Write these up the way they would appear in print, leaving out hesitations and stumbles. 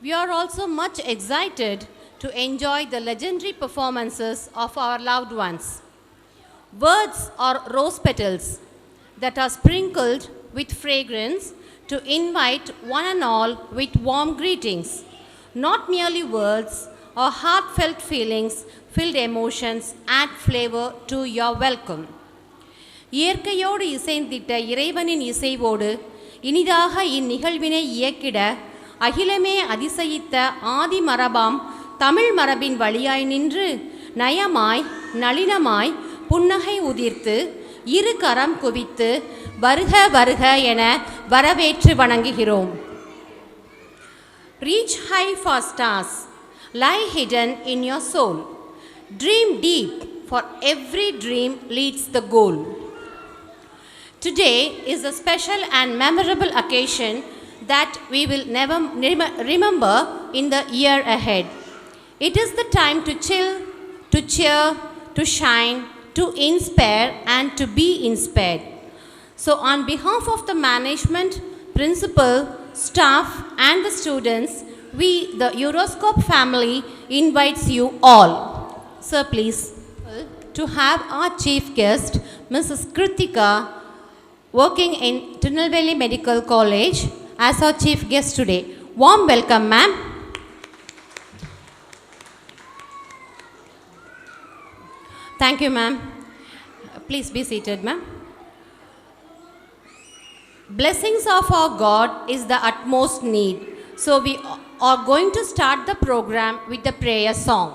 We are also much excited to enjoy the legendary performances of our loved ones. Words are rose petals that are sprinkled with fragrance to invite one and all with warm greetings. Not merely words or heartfelt feelings, filled emotions add flavor to your welcome. இயற்கையோடு இசைந்திட்ட இறைவனின் இசைவோடு இனிதாக இந்நிகழ்வினை இயக்கிட அகிலமே அதிசயித்த ஆதி மரபாம் தமிழ் மரபின் வழியாய் நின்று நயமாய் நளினமாய் புன்னகை உதிர்த்து இரு கரம் குவித்து வருக வருக என வரவேற்று வணங்குகிறோம். Reach high for stars, lie hidden in your soul. Dream deep, for every dream leads the goal. Today is a special and memorable occasion that we will never remember in the year ahead. It is the time to chill, to cheer, to shine, to inspire and to be inspired. So on behalf of the management, principal, staff and the students, we, the Euroscope family, invites you all. Sir, please, to have our chief guest, Mrs. Kritika, working in Tirunelveli Medical College, as our chief guest today. Warm welcome, ma'am. Thank you, ma'am. Please be seated, ma'am. Blessings of our God is the utmost need. So we are going to start the program with the prayer song.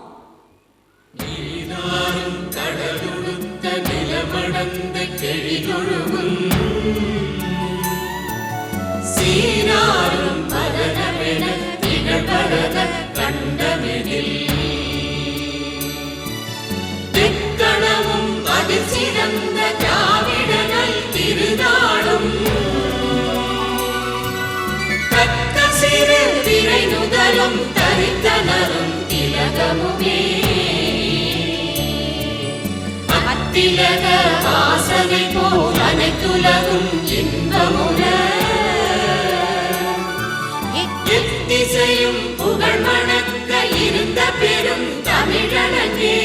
அத்திலக வாசனை போல் அனைத்துலகும் இன்பமுற எத்திசையும் புகழ் மணக்க இருந்த பெரும் தமிழனங்கே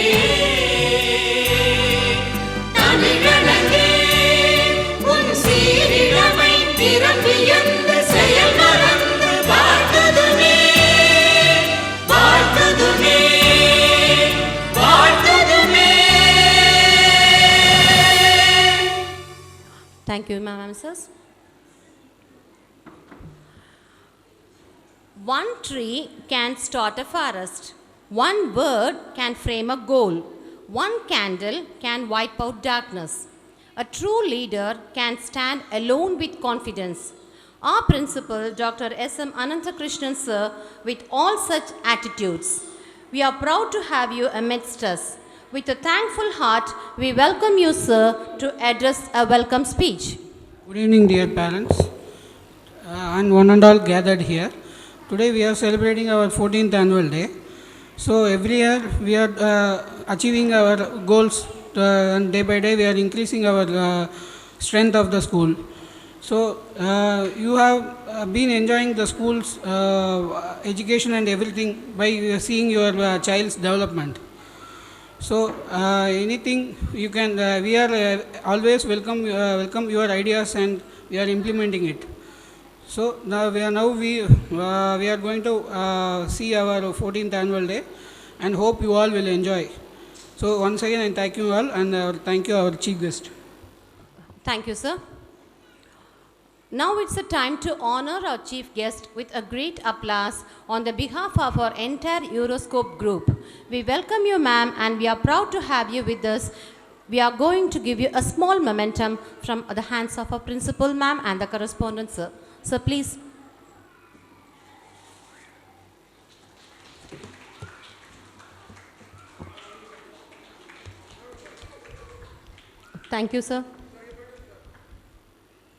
தமிழனங்கே உன் சீரிழமை திறம்பியந்து செயல் மறந்து வாழ்த்ததுமே வாழ்த்ததுமே வாழ்த்ததுமே. Thank you, ma'am and sirs. One tree can start a forest. One word can frame a goal. One candle can wipe out darkness. A true leader can stand alone with confidence. Our principal, Dr. S.M. Ananthakrishnan sir, with all such attitudes. We are proud to have you amidst us. With a thankful heart, we welcome you, sir, to address a welcome speech. Good evening, dear parents, and one and all gathered here. Today we are celebrating our 14th annual day. So every year we are achieving our goals, and day by day we are increasing our strength of the school. So you have been enjoying the school's education and everything by seeing your child's development. So anything you can, we are always welcome your ideas and we are implementing it. So now we are going to see our 14th annual day and hope you all will enjoy. So once again I thank you all and thank you our chief guest. Thank you, sir. Now it's the time to honor our chief guest with a great applause on the behalf of our entire Euroscope group. We welcome you, ma'am, and we are proud to have you with us. We are going to give you a small momentum from the hands of our principal, ma'am, and the correspondent, sir. So please. Thank you, sir.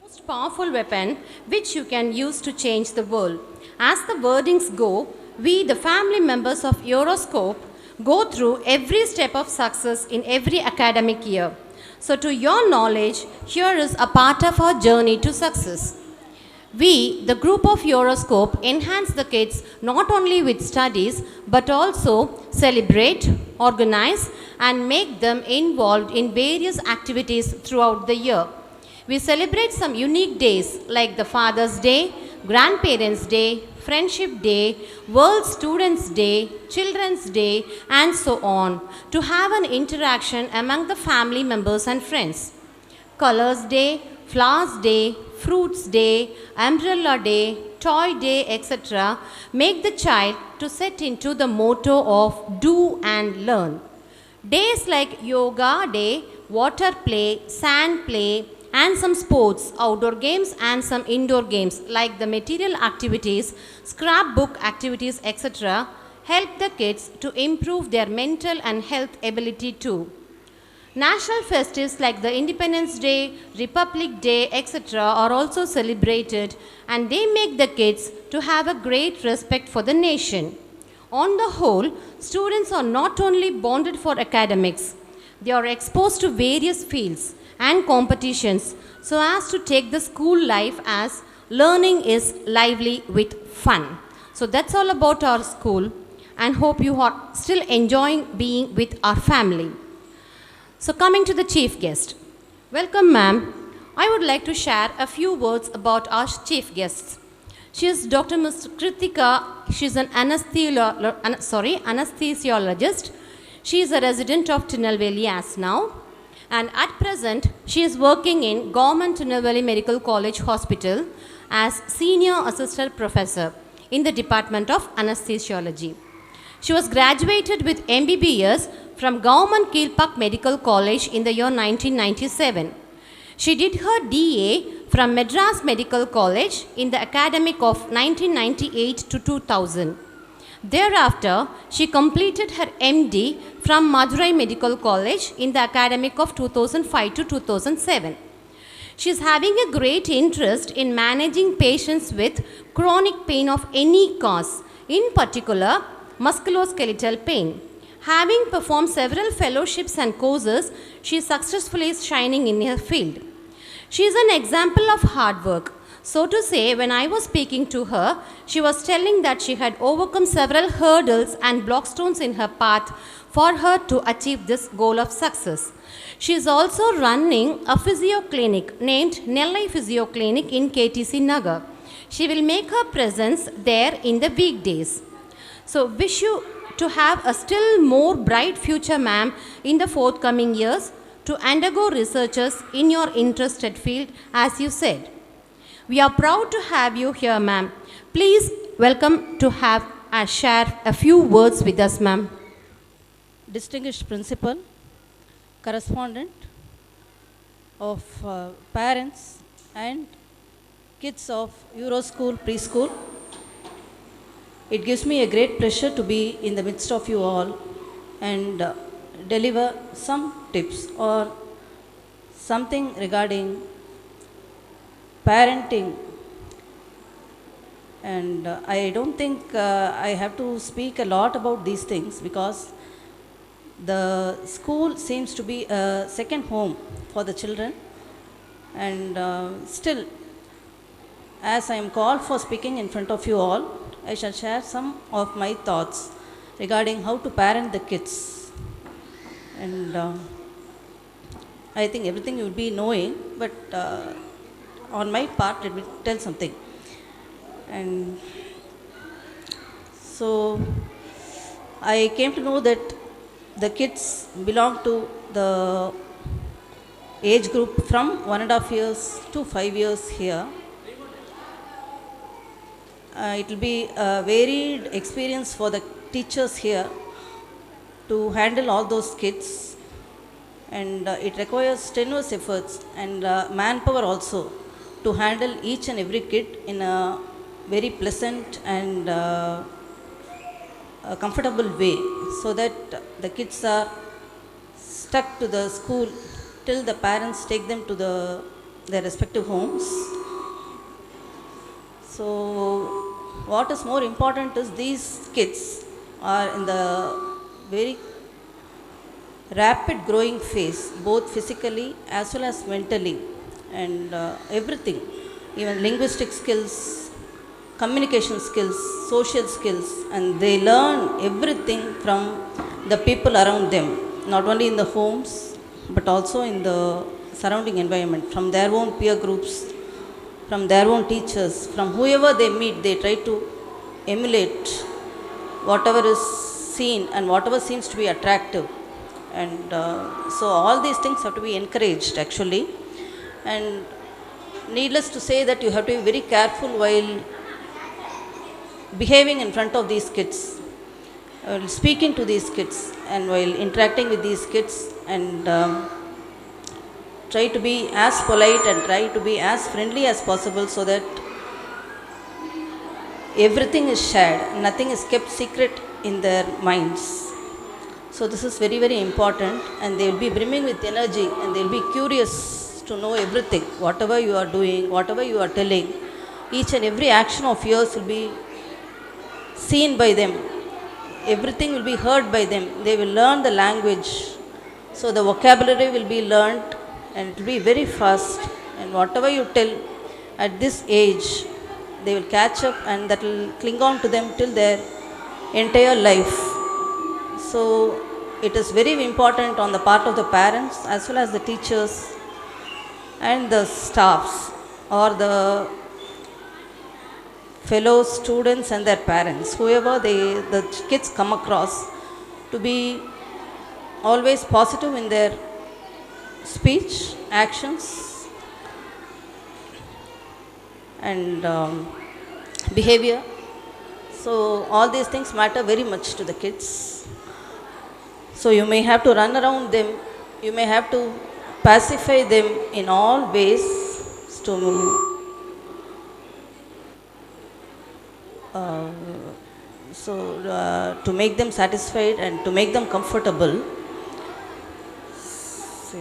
Most powerful weapon which you can use to change the world. As the wordings go, we, the family members of Euroscope, go through every step of success in every academic year. So to your knowledge, here is a part of our journey to success. We, the group of Euroscope, enhance the kids not only with studies but also celebrate, organize, and make them involved in various activities throughout the year. We celebrate some unique days like the Father's Day, Grandparents' Day, Friendship Day, World Students' Day, Children's Day, and so on to have an interaction among the family members and friends. Colors Day, Flowers Day, Fruits Day, Umbrella Day, Toy Day, etc. make the child to set into the motto of do and learn. Days like Yoga Day, Water Play, Sand Play, and some sports, outdoor games, and some indoor games like the material activities, scrapbook activities, etc. help the kids to improve their mental and health ability too. National festives like the Independence Day, Republic Day, etc. are also celebrated, and they make the kids to have a great respect for the nation. On the whole, students are not only bonded for academics, they are exposed to various fields and competitions so as to take the school life as learning is lively with fun. So that's all about our school, and hope you are still enjoying being with our family. So coming to the chief guest. Welcome ma'am. I would like to share a few words about our chief guests. She is Dr. Ms. Kritika. She is an anesthesiologist. She is a resident of Tirunelveli as now. And at present, she is working in Government Tirunelveli Medical College Hospital as Senior Assistant Professor in the Department of Anesthesiology. She was graduated with MBBS from Government Kilpak Medical College in the year 1997. She did her DA from Madras Medical College in the academic of 1998 to 2000. Thereafter, she completed her MD from Madurai Medical College in the academic of 2005 to 2007. She is having a great interest in managing patients with chronic pain of any cause, in particular musculoskeletal pain. Having performed several fellowships and courses, she is successfully shining in her field. She is an example of hard work. So to say, when I was speaking to her, she was telling that she had overcome several hurdles and blockstones in her path for her to achieve this goal of success. She is also running a physio clinic named Nellai Physio Clinic in KTC Nagar. She will make her presence there in the weekdays. So wish you to have a still more bright future, ma'am, in the forthcoming years to undergo researches in your interested field, as you said. We are proud to have you here, ma'am. Please welcome to have share a few words with us, ma'am. Distinguished principal, correspondent of parents and kids of Euroschool Preschool. It gives me a great pleasure to be in the midst of you all and deliver some tips or something regarding parenting. And I don't think I have to speak a lot about these things because the school seems to be a second home for the children. And still, as I am called for speaking in front of you all, I shall share some of my thoughts regarding how to parent the kids. And I think everything you will be knowing, but on my part, let me tell something. And so I came to know that the kids belong to the age group from 1.5 years to 5 years here. It will be a varied experience for the teachers here to handle all those kids, and it requires strenuous efforts and manpower also to handle each and every kid in a very pleasant and a comfortable way, so that the kids are stuck to the school till the parents take them to their respective homes. So what is more important is these kids are in the very rapid growing phase, both physically as well as mentally, and everything. even linguistic skills, communication skills, social skills, and they learn everything from the people around them, not only in the homes but also in the surrounding environment, from their own peer groups, from their own teachers, from whoever they meet. They try to emulate whatever is seen and whatever seems to be attractive. And so all these things have to be encouraged actually. And needless to say that you have to be very careful while behaving in front of these kids, while speaking to these kids, and while interacting with these kids, and try to be as polite and try to be as friendly as possible, so that everything is shared, nothing is kept secret in their minds. So this is very, very important, and they will be brimming with energy, and they will be curious to know everything, whatever you are doing, whatever you are telling. Each and every action of yours will be seen by them, everything will be heard by them. They will learn the language, so the vocabulary will be learnt, and it will be very fast. And whatever you tell at this age, they will catch up, and that will cling on to them till their entire life. So it is very important on the part of the parents as well as the teachers and the staffs, or the fellow students and their parents, whoever the kids come across, to be always positive in their speech, actions, and behavior. So all these things matter very much to the kids. So you may have to run around them, you may have to pacify them in all ways to to make them satisfied and to make them comfortable. So,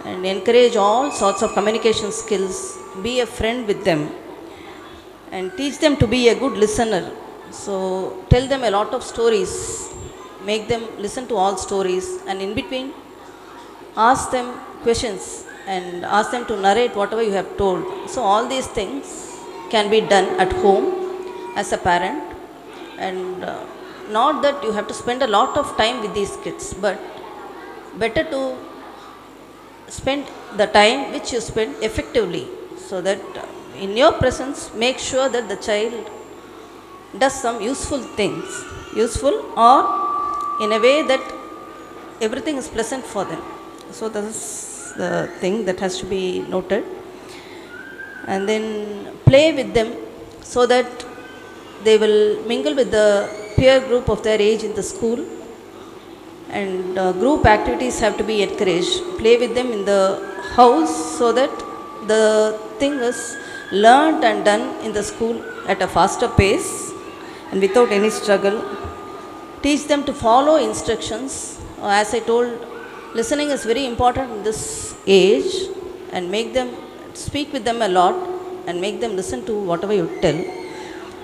and encourage all sorts of communication skills. Be a friend with them and teach them to be a good listener. So tell them a lot of stories. Make them listen to all stories, and in between ask them questions and ask them to narrate whatever you have told. So all these things can be done at home as a parent, and not that you have to spend a lot of time with these kids, but better to spend the time which you spend effectively, so that in your presence make sure that the child does some useful things, useful or in a way that everything is pleasant for them. So this is the thing that has to be noted. And then play with them, so that they will mingle with the peer group of their age in the school, and group activities have to be encouraged. Play with them in the house, so that the thing is learned and done in the school at a faster pace and without any struggle. Teach them to follow instructions. As I told, listening is very important in this age, and make them speak with them a lot and make them listen to whatever you tell,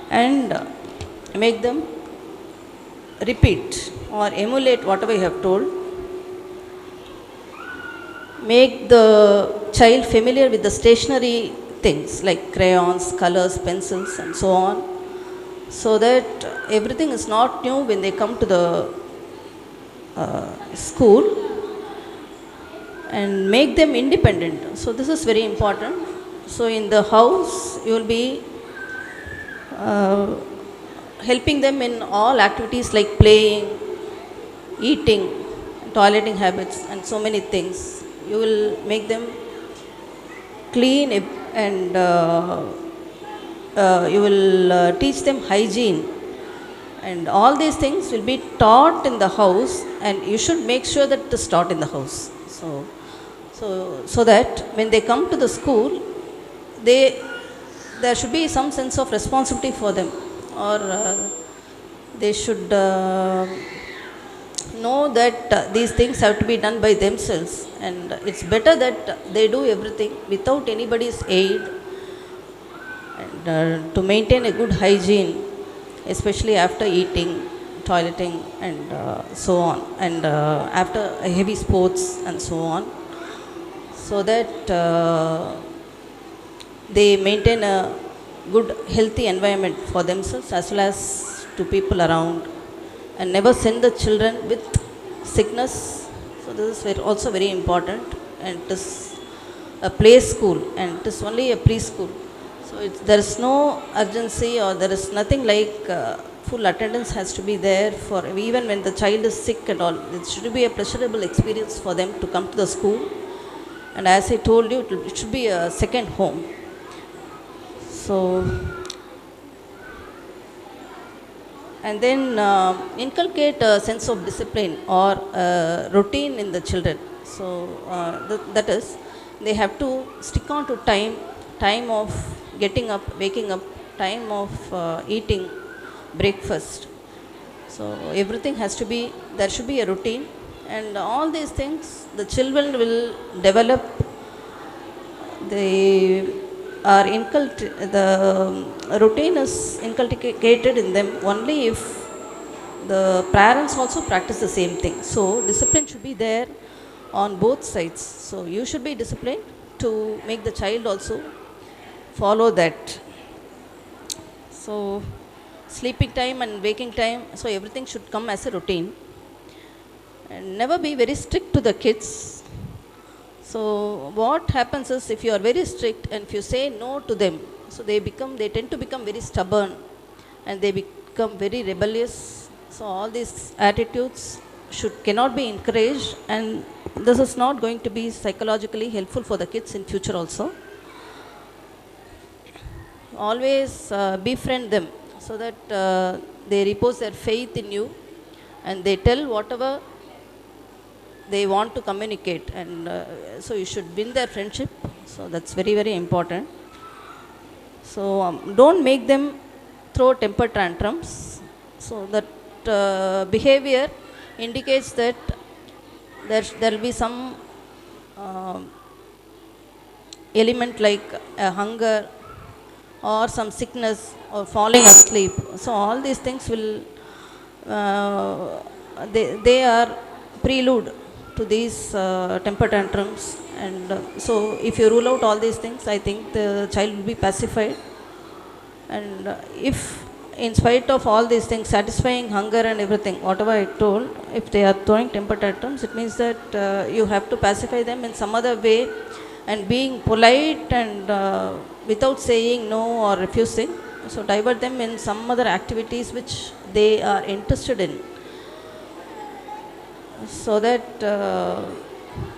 and make them repeat or emulate whatever you have told. Make the child familiar with the stationery things like crayons, colors, pencils, and so on, so that everything is not new when they come to the school, and make them independent. So this is very important. So in the house you will be helping them in all activities like playing, eating, toileting habits, and so many things. You will make them clean, and you will teach them hygiene, and all these things will be taught in the house, and you should make sure that it is taught in the house. So that when they come to the school, there should be some sense of responsibility for them, or they should know that these things have to be done by themselves, and it's better that they do everything without anybody's aid, and to maintain a good hygiene, especially after eating, toileting, and so on, and after heavy sports and so on, so that they maintain a good healthy environment for themselves as well as to people around, and never send the children with sickness. So this is also very important, and it is a play school and it is only a preschool. So there is no urgency or there is nothing like full attendance has to be there for even when the child is sick and all. It should be a pleasurable experience for them to come to the school. And as I told you, it should be a second home. So, and then inculcate a sense of discipline or routine in the children. So, that is, they have to stick on to time of getting up, waking up, time of eating breakfast. So, everything has to be, there should be a routine, and all these things the children will develop. They are the routine is inculcated in them only if the parents also practice the same thing. So discipline should be there on both sides. So you should be disciplined to make the child also follow that. So sleeping time and waking time, so everything should come as a routine, and never be very strict to the kids. So what happens is, if you are very strict and if you say no to them, so they tend to become very stubborn and they become very rebellious. So all these attitudes cannot be encouraged, and this is not going to be psychologically helpful for the kids in future also. Always befriend them so that they repose their faith in you and they tell whatever they want to communicate, and so you should win their friendship. So that's very, very important. So don't make them throw temper tantrums. So that behavior indicates that there will be some element like hunger or some sickness or falling asleep. So all these things will they are prelude to these temper tantrums, and so if you rule out all these things, I think the child will be pacified. And if in spite of all these things, satisfying hunger and everything, whatever I told, if they are throwing temper tantrums, it means that you have to pacify them in some other way, and being polite and without saying no or refusing, so divert them in some other activities which they are interested in, so that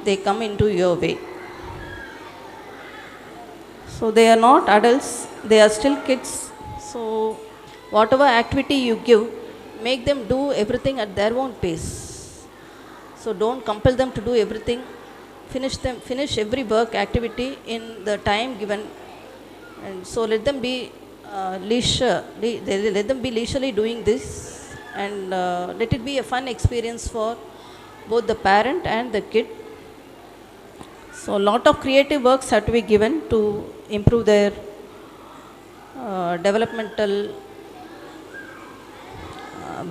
they come into your way. So they are not adults, they are still kids. So whatever activity you give, make them do everything at their own pace. So don't compel them to do everything. Finish every work activity in the time given, and so let them be let them be leisurely doing this, and let it be a fun experience for both the parent and the kid. So a lot of creative works have to be given to improve their developmental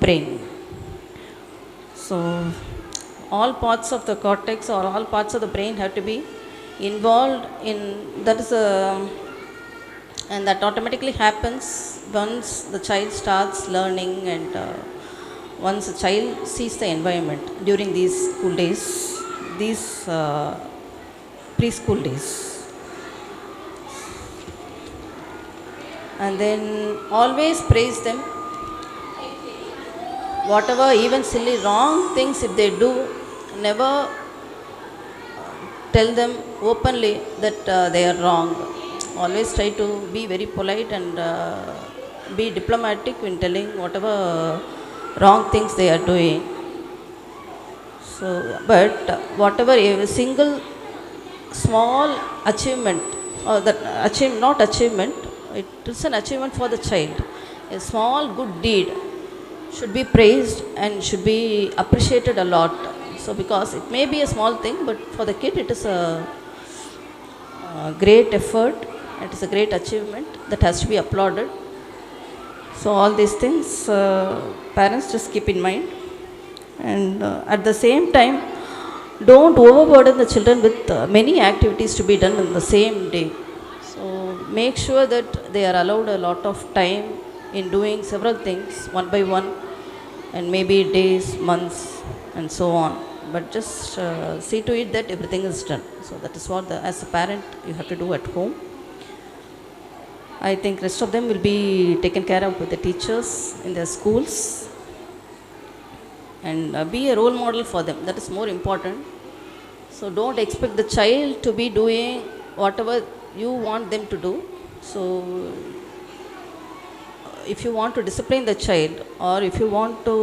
brain. So all parts of the cortex or all parts of the brain have to be involved in that. Is and that automatically happens once the child starts learning, and once the child sees the environment during these school days, these preschool days. And then always praise them. Whatever, even silly wrong things if they do, never tell them openly that they are wrong. Always try to be very polite and be diplomatic when telling whatever wrong things they are doing. So, but whatever a single small achievement, or not achievement, it is an achievement for the child. A small good deed should be praised and should be appreciated a lot. So because it may be a small thing, but for the kid it is a great effort, it is a great achievement that has to be applauded. So all these things parents just keep in mind, and at the same time don't overburden the children with many activities to be done in the same day. So make sure that they are allowed a lot of time in doing several things one by one, and maybe days, months, and so on. But just see to it that everything is done. So that is what, as a parent, you have to do at home. I think rest of them will be taken care of with the teachers in their schools, and be a role model for them. That is more important. So don't expect the child to be doing whatever you want them to do. So if you want to discipline the child, or if you want to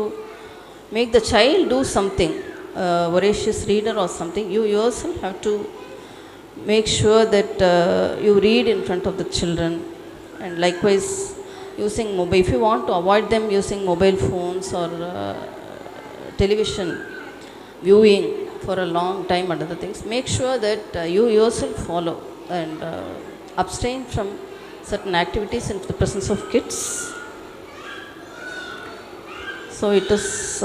make the child do something, voracious reader or something, you yourself have to make sure that you read in front of the children. And likewise, using mobile, if you want to avoid them using mobile phones or television viewing for a long time and other things, make sure that you yourself follow and abstain from certain activities in the presence of kids. So it is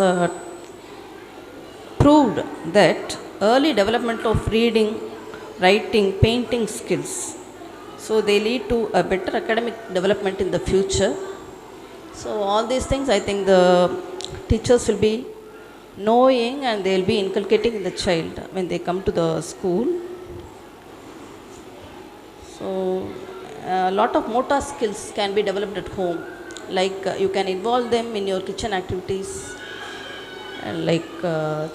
proved that early development of reading, writing, painting skills, so they lead to a better academic development in the future. So all these things, I think the teachers will be knowing, and they will be inculcating in the child when they come to the school. So a lot of motor skills can be developed at home, like you can involve them in your kitchen activities, and like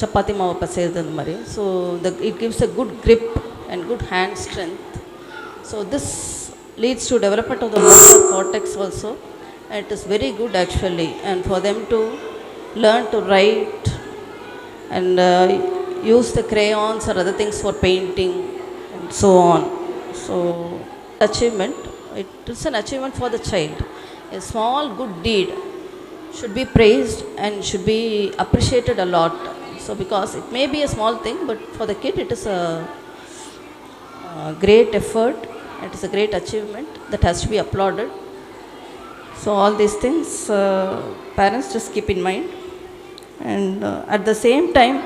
chapati mavu paseyradhu and mari. So it gives a good grip and good hand strength. So this leads to development of the motor cortex also, and it is very good actually, and for them to learn to write and use the crayons or other things for painting and so on. So achievement, it is an achievement for the child. A small good deed should be praised and should be appreciated a lot. So because it may be a small thing, but for the kid it is a great effort. It is a great achievement that has to be applauded. So all these things parents just keep in mind, and at the same time,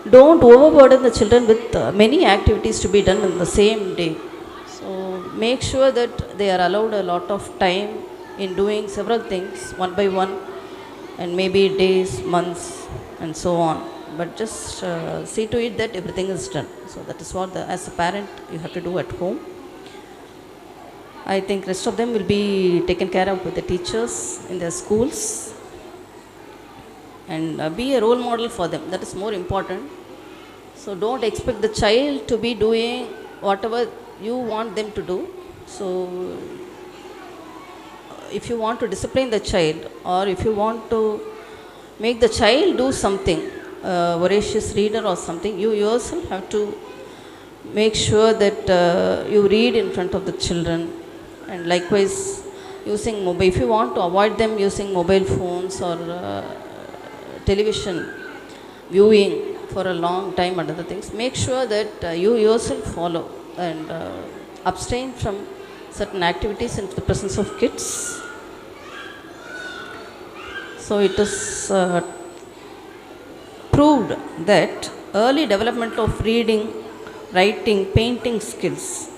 don't overburden the children with many activities to be done in the same day. So make sure that they are allowed a lot of time in doing several things one by one, and maybe days, months, and so on. But just see to it that everything is done. So that is what, as a parent, you have to do at home. I think rest of them will be taken care of with the teachers in their schools, and be a role model for them. That is more important. So don't expect the child to be doing whatever you want them to do. So if you want to discipline the child, or if you want to make the child do something, voracious reader or something, you yourself have to make sure that you read in front of the children. And likewise, using mobile, if you want to avoid them using mobile phones or television viewing for a long time and other things, make sure that you yourself follow and abstain from certain activities in the presence of kids. So it is proved that early development of reading, writing, painting skills,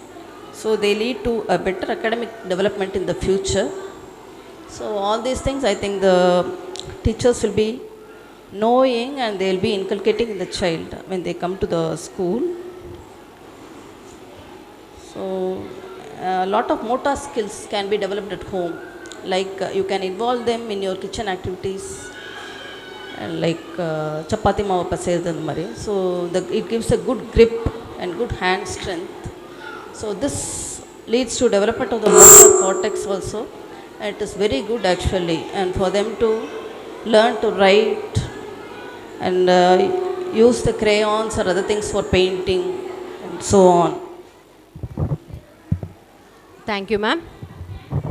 so they lead to a better academic development in the future. So all these things, I think the teachers will be knowing, and they will be inculcating in the child when they come to the school. So a lot of motor skills can be developed at home, like you can involve them in your kitchen activities, and like chapati mavu paseyradhu and mari. So it gives a good grip and good hand strength. So this leads to development of the motor cortex also, and it is very good actually, and for them to learn to write and use the crayons or other things for painting and so on. Thank you, ma'am.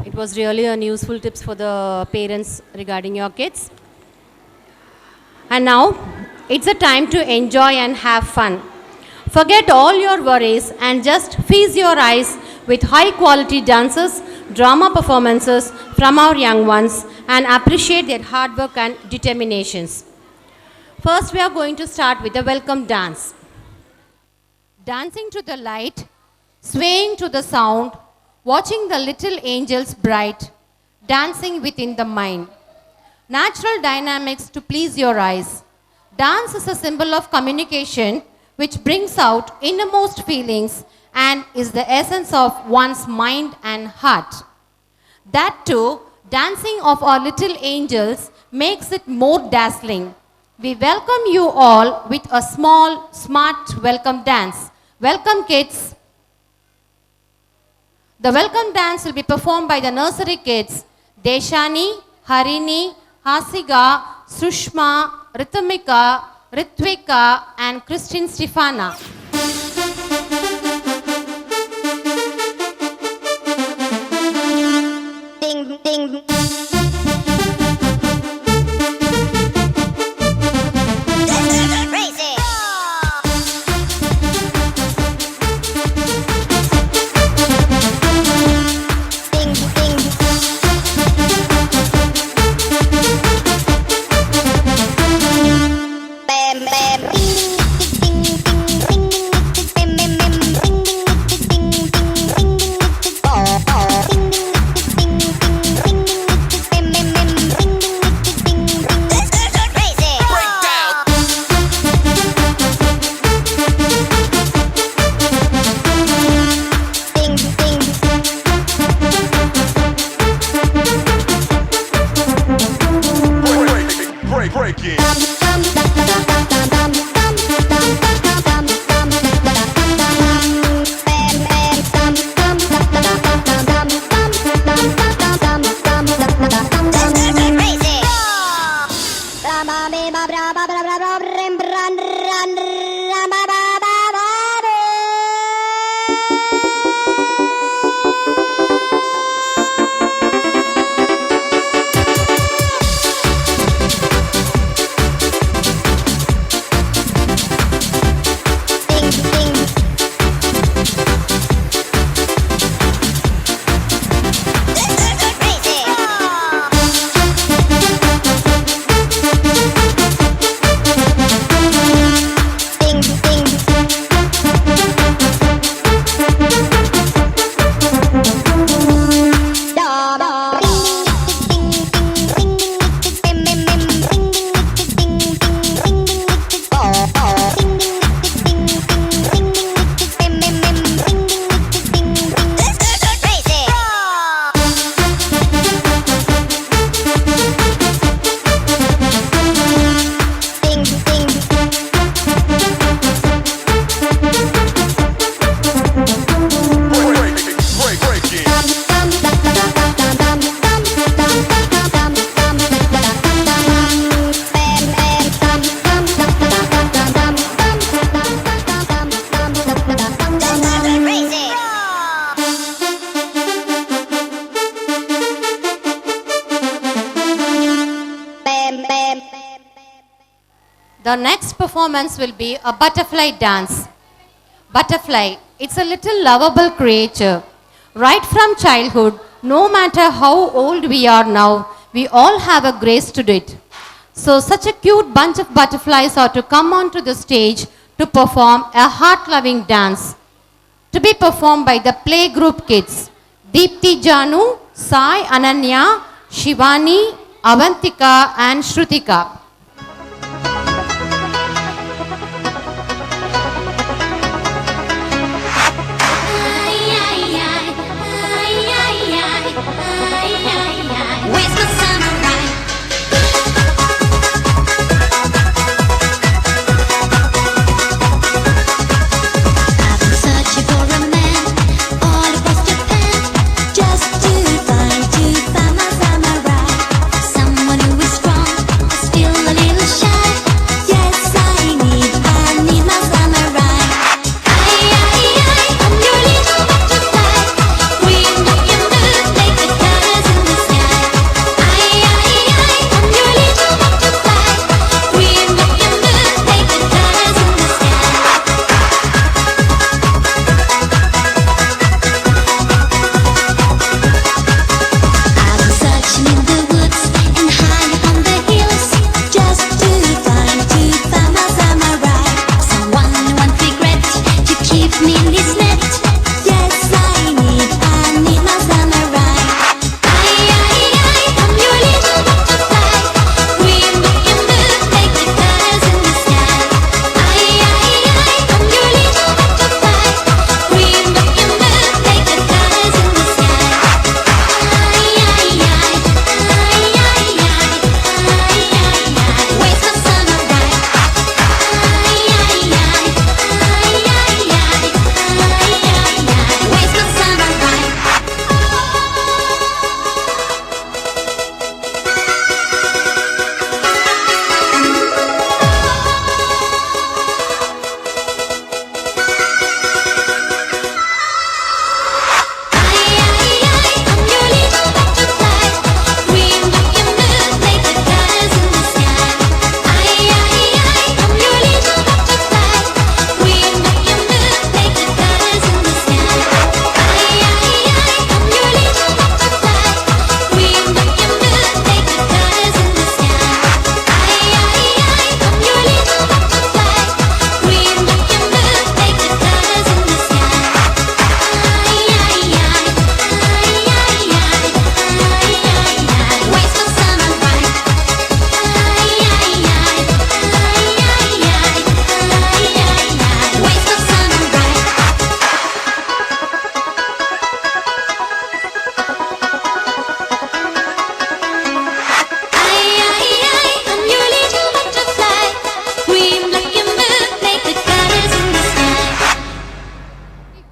It was really a useful tips for the parents regarding your kids. And now, it's a time to enjoy and have fun. Forget all your worries and just feast your eyes with high quality dances, drama performances from our young ones, and appreciate their hard work and determinations. First, we are going to start with a welcome dance. Dancing to the light, swaying to the sound, watching the little angels bright, dancing within the mind. Natural dynamics to please your eyes. Dance is a symbol of communication which brings out innermost feelings and is the essence of one's mind and heart. That too, dancing of our little angels makes it more dazzling. We welcome you all with a small, smart welcome dance. Welcome, kids. The welcome dance will be performed by the nursery kids Deshani, Harini, Hasiga, Sushma, Ritamika, Ritvika, and Christine Stefana. Ding, ding. Crazy. Ding, ding. Bam, bam. Ding, ding, ding, ding, ding, ding, bam, bam, bam. Ding, ding, ding, ding, ding, ding, oh, oh. Ding, ding, ding, ding, ding, ding, bam, bam, bam. Ding, ding, ding, ding, ding. Crazy. Ding, ding. Break it. The next performance will be a butterfly dance. Butterfly, it's a little lovable creature. Right from childhood, no matter how old we are now, we all have a grace to do it. So such a cute bunch of butterflies are to come onto the stage to perform a heart-loving dance. To be performed by the playgroup kids, Deepthi Janu, Sai Ananya, Shivani, Avantika and Shrutika. Where's my samurai? I've been searching for a man all across Japan, just to find my samurai. Someone who is strong, still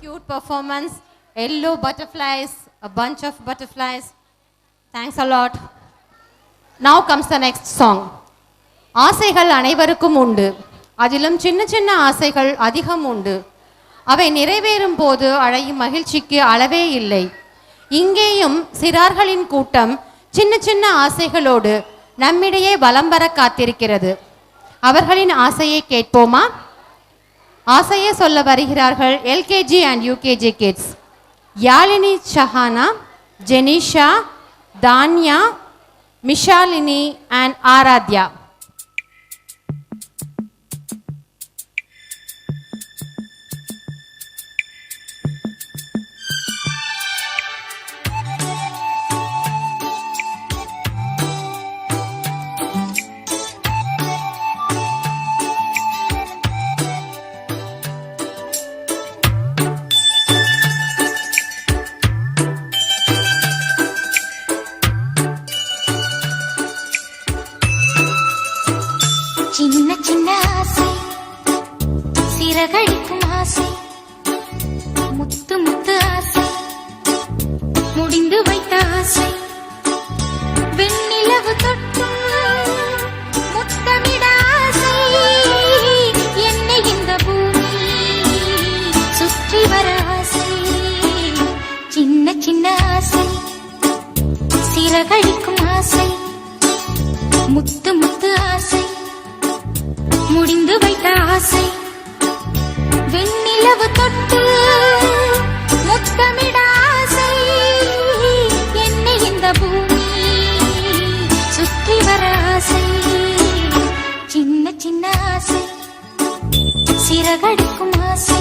cute performance. Yellow butterflies, a bunch of butterflies. Thanks a lot. Now comes the next song. ஆசைகள் அனைவருக்கும் உண்டு, அதிலும் சின்ன சின்ன ஆசைகள் அதிகம் உண்டு. அவை நிறைவேறும் போது அடையும் மகிழ்ச்சிக்கு அளவே இல்லை. இங்கேயும் சிறார்களின் கூட்டம் சின்ன சின்ன ஆசைகளோடு நம்மிடையே வலம் வர காத்திருக்கிறது. அவர்களின் ஆசையை கேட்போமா? ஆசையை சொல்ல வருகிறார்கள் LKG and UKG kids. Yazhini Shahana, Jenisha, Tanya, Mishalini and Aaradhya. சின்ன சின்ன ஆசை, சிறகடிக்கும் ஆசை, முத்து முத்து ஆசை, முடிந்து வைத்த ஆசை, வெண்ணிலவு தொட்டு முத்தமிட ஆசை, என்னை இந்த பூமி சுற்றி வர ஆசை. சின்ன சின்ன ஆசை, சிறகடிக்கும் ஆசை, முத்து முத்து ஆசை, முடிந்து வைத்த ஆசை, வெண்ணிலவு தொட்டு முத்தமிட ஆசை, என்னை இந்த பூமி சுற்றி வர ஆசை. சின்ன சின்ன ஆசை, சிறகடிக்கும் ஆசை.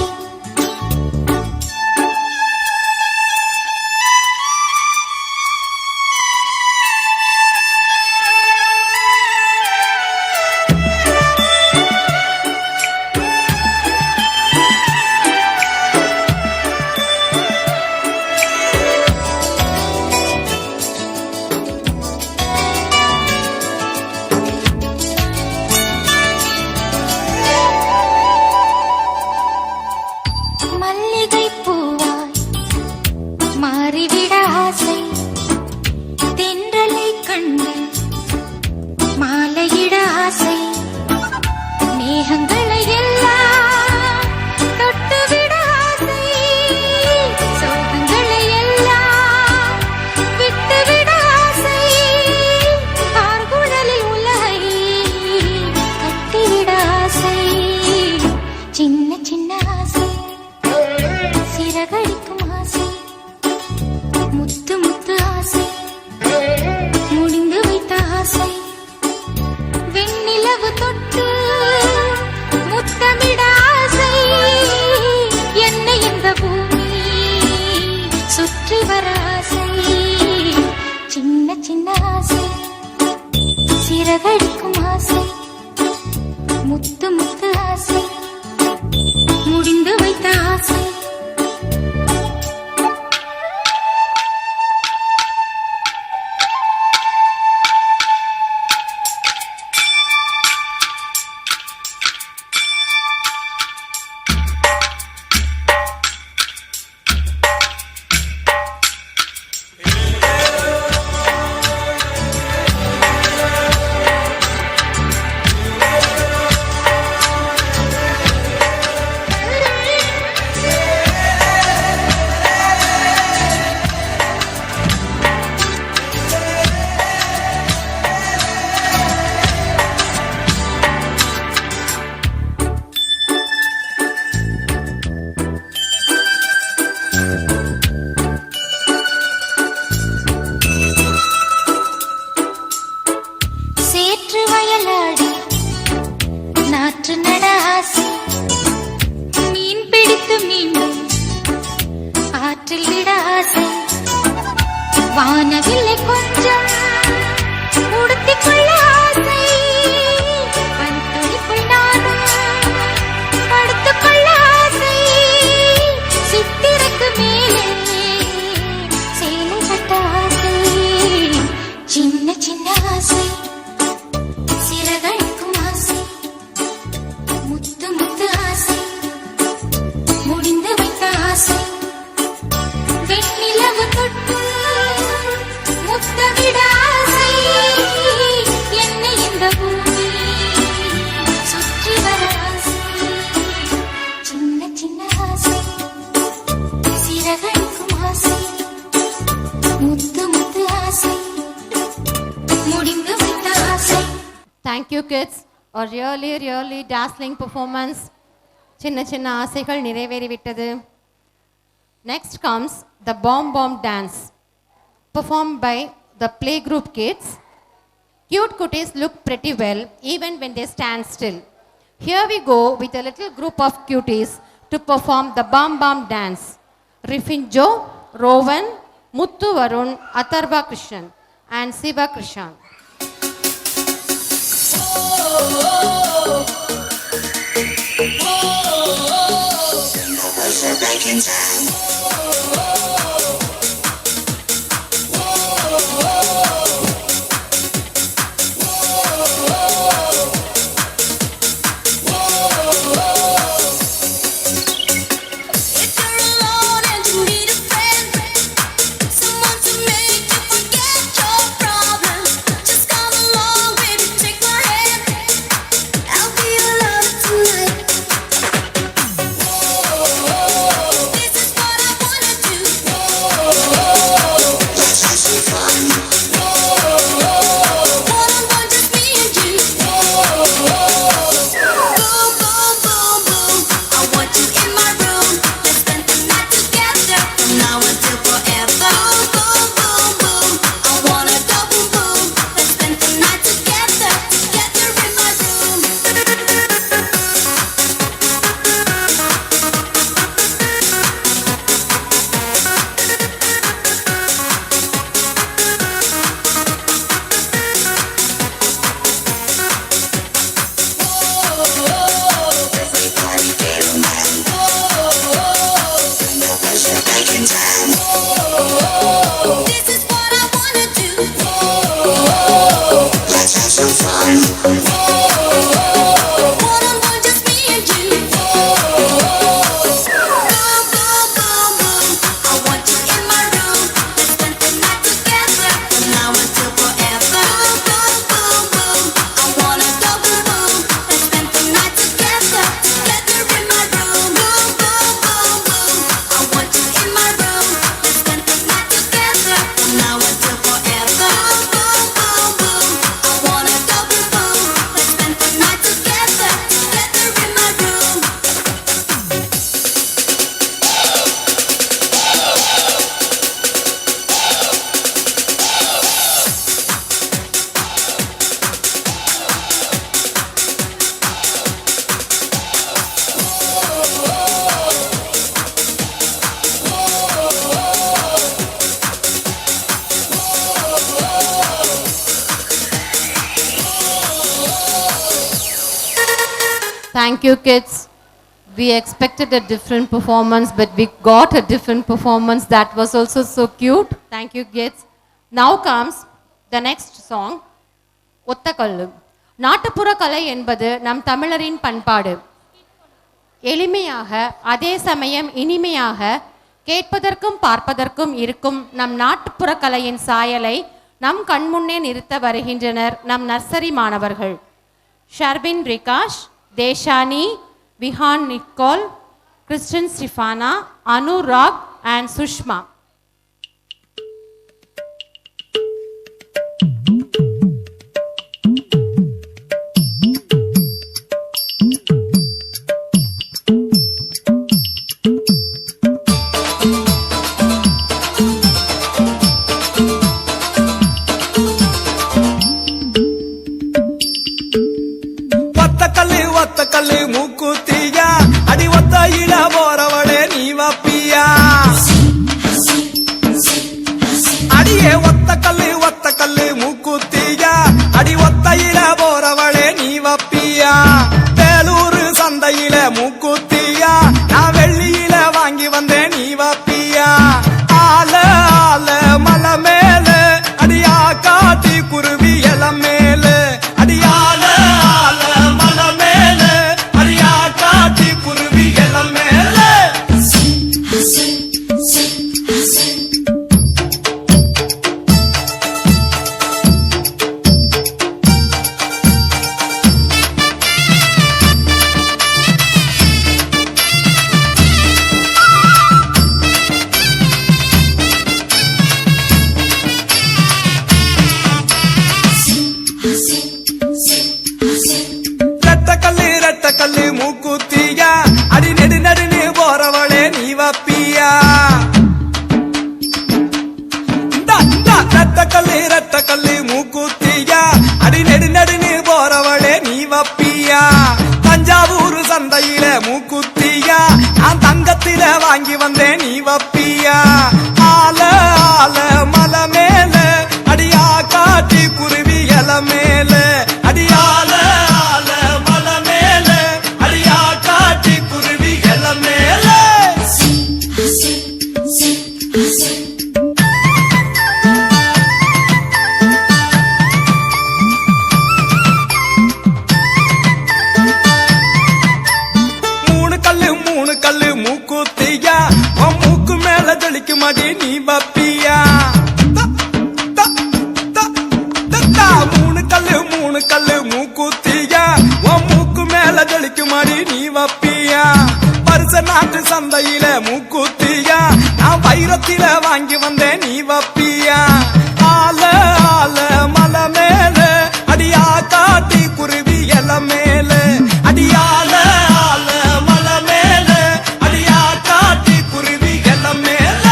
மல்லிகை பூவாய் மாறிவிட ஆசை, தென்றலை கண்டு மாலையிட ஆசை, மேகங்களை எல்லாம் தொட்டுவிட ஆசை, சோகங்களை எல்லாம் விட்டுவிட ஆசை, ஆர்குழலில் உலகை கட்டிவிட ஆசை. சின்ன சின்ன ஆசை, சிறகடிக்கும் ஆசை, முத்து முத்து ஆசை, முடிந்து வைத்த ஆசை, வெண்ணிலவு தொட்டு முத்தமிட ஆசை, என்னை இந்த பூமி சுற்றி வர ஆசை. சின்ன சின்ன ஆசை, சிறகடிக்கும் ஆசை, முத்து முத்து ஆசை, முடிந்து வைத்த ஆசை. சேற்று வயலாடி நாற்று நட ஆசை, மீன் பிடித்து மீண்டும் ஆற்றில் விட ஆசை, வானவில்லை கொஞ்சம் உடுத்திக் கொள்ள ஆசை, பனித்துளிக்குள் நானும் படுத்துக் கொள்ள ஆசை, சித்திரக்கு மேலே சேலை கட்ட ஆசை. சின்ன சின்ன ஆசை, சிறகடிக்கும் ஆசை, முத்து முத்து ஆசை, முடிந்து வைத்த ஆசை, Thank you, kids. A really, really dazzling performance. சின்ன சின்ன ஆசைகள் நிறைவேறிவிட்டது. Next comes the Bomb Bomb dance, performed by the playgroup kids. Cute cuties look pretty well even when they stand still. Here we go with a little group of cuties to perform the Bomb Bomb dance. Rifinjo, Rowan, Muthu Varun, Atharva Krishan and Siva Krishan. If you're alone and you need a friend, someone to make you forget your problems, just come along, baby, take my hand. I'll be your lover tonight. This is what I wanna do. Let's have some fun. One-on-one, just me and you. Boom, boom, boom, boom. I want you in my room. Let's spend the night together from now until forever. Boom, boom, boom. I wanna go boom, boom. Let's spend the night together, together in my room. This is what I wanna do. Let's have some fun. One-on-one, just me and you. Boom, boom, boom, boom. I want you in my room. Let's spend the night together from now until forever. Boom, boom, boom. I wanna go boom, boom. Let's spend the night together, together in my room. Boom, boom, boom, boom. I want you in my room. Let's spend the night together from now until forever. Boom, boom, boom. I wanna go boom, boom. Let's spend the night together, together in my room. Thank you, kids. We expected a different performance, but we got a different performance. That was also so cute. Thank you, kids. Now comes the next song, ஒத்தக்கல்லு. நாட்டுப்புற கலை என்பது நம் தமிழரின் பண்பாடு. எளிமையாக அதே சமயம் இனிமையாக கேட்பதற்கும் பார்ப்பதற்கும் இருக்கும் நம் நாட்டுப்புற கலையின் சாயலை நம் கண்முன்னே நிறுத்த வருகின்றனர் நம் நர்சரி மாணவர்கள். Sharvin Rikash, Deshani, Vihaan Nicole, Christine Stephana, Anurag and Sushma. ஒத்த கல்லு மூக்குத்தியா அடி ஒத்தையில போறவளே நீ வப்பியா அடியே ஒத்த கல்லு மூக்குத்தியா அடி ஒத்தையில போறவளே நீ வப்பியா வேலூர் சந்தையில மூக்குத்தியா நான் வெள்ளியில வாங்கி வந்தேன் நீ வப்பியா ஆல மலை மேல அடியா காட்டி குருவி இளம் மேல அடியால மலை மேல அடியா காட்டி குருவி இளம் மேல ஆல ஆல மலை மேல அடியா காட்டி குருவி இல மேல அடியால ஆல மலை மேல அடியா காட்டி குருவி இல மேல மூணு கல்லு மூக்குத்தியா உன் மூக்கு மேல ஜலிக்கு மாடி நீ வப்பியா மூணு கல்லு மூக்குத்தியா உன் மூக்கு மேல ஜலிக்கு மாடி நீ வப்பியா பரிச நாட்டு சந்தையில மூக்குத்தியா நான் வைரத்தில வாங்கி வந்தேன் நீ வப்பியா ஆல ஆல மலை மேல அடியா காட்டி குருவி இல மேல அடியால ஆல மலை மேல அடியா காட்டி குருவி இல மேல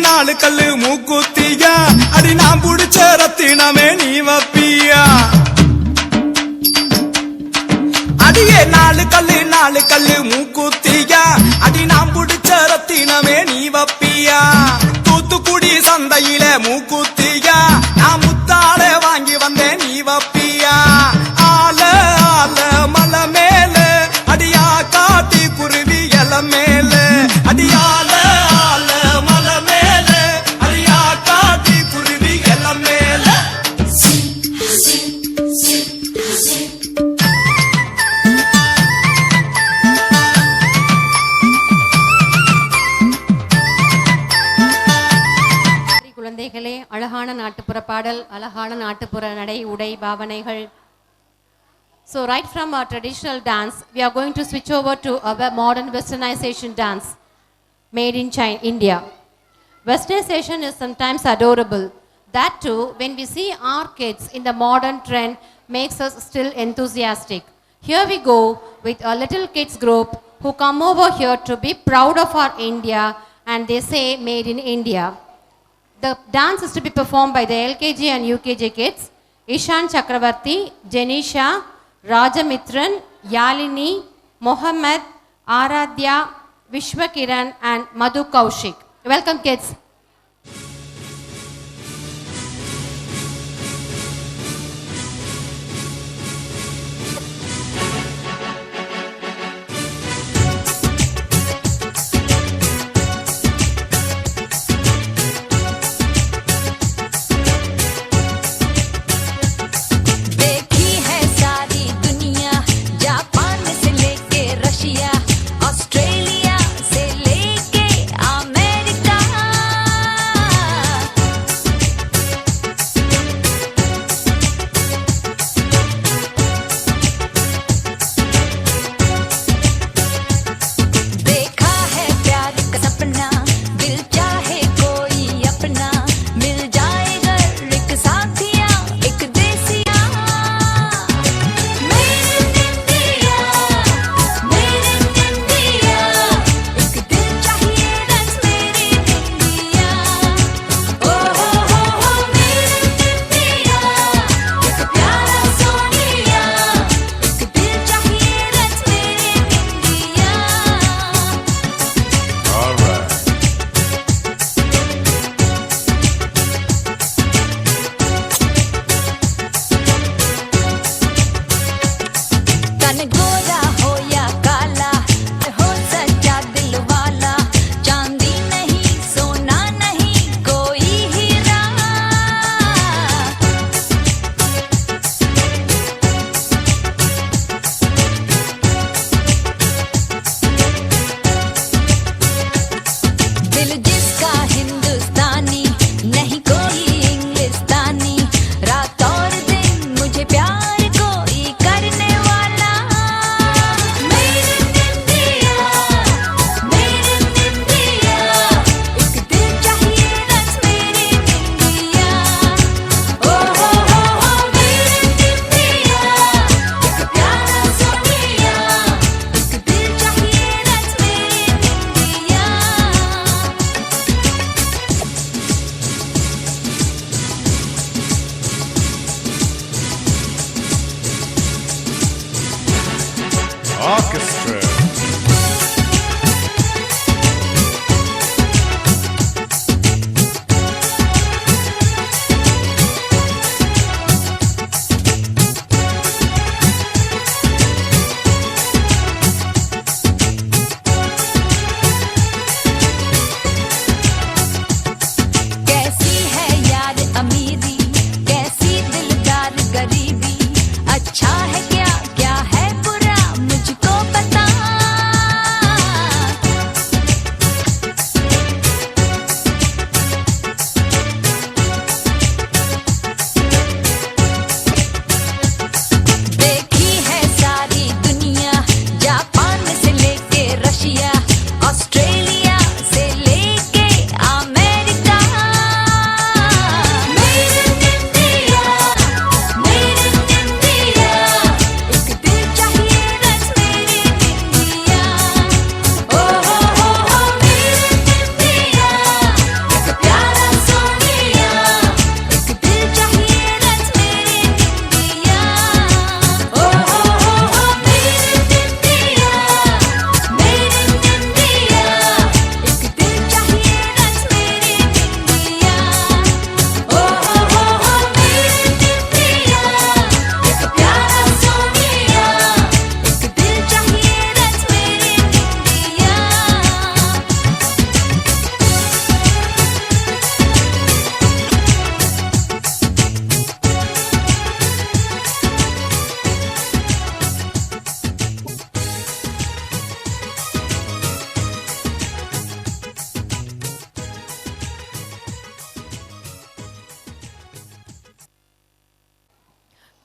நாலு கல்லு மூக்குத்தியா அடி நான் புடிச்ச ரத்தினமே நீ வப்பியா அடியே நாலு கல்லு மூக்குத்தியா அடி நான் புடிச்ச ரத்தினமே நீ வப்பியா தூத்துக்குடி சந்தையில மூக்குத்தியா நான் முத்தாள வாங்கி வந்தேன் நீ வப்பியா ஆல ஆல மலை மேல அடியா காட்டி குருவி இல மேல அடியால ஆல மலை மேல அடியா காட்டி குருவி இல மேல குழந்தைகளே, அழகான நாட்டுப்புற பாடல், அழகான நாட்டுப்புற நடை உடை பாவனைகள். So right from our traditional dance, we are going to switch over to our modern westernization dance made in China, India. Westernization is sometimes adorable. That too, when we see our kids in the modern trend, makes us still enthusiastic. Here we go with a little kids group who come over here to be proud of our India, and they say made in India. The dance is to be performed by the LKG and UKG kids, Ishan Chakravarti, Jenisha, Rajamitran, Yalini, Mohammed, Aradhya, Vishwakiran and Madhu Kaushik. Welcome kids. देखी है सारी दुनिया, Japan से लेके Russia, Australia से लेके America.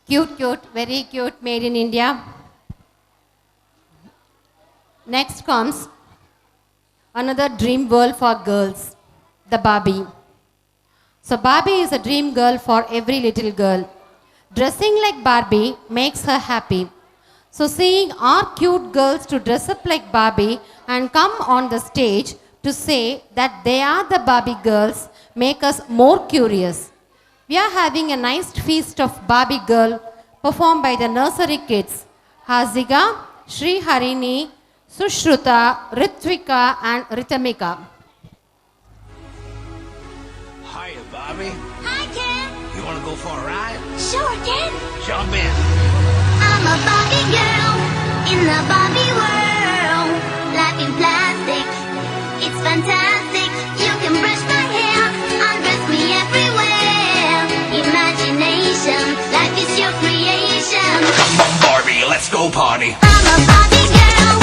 Cute, cute, very cute, made in India. Next comes another dream world for girls, the Barbie. So Barbie is a dream girl for every little girl. Dressing like Barbie makes her happy. So seeing our cute girls to dress up like Barbie and come on the stage to say that they are the Barbie girls make us more curious. We are having a nice feast of Barbie girl performed by the nursery kids Haziga, Sri Harini, Sushruta, Ritvika and Ritamika. Hiya, Bobby. Hi, Ken. You want to go for a ride? Sure, Ken. Jump in. I'm a Barbie girl in the Barbie world. Life in plastic, it's fantastic. You can brush my hair, undress me everywhere. Imagination, life is your creation. Come on, Barbie, let's go party. I'm a Barbie girl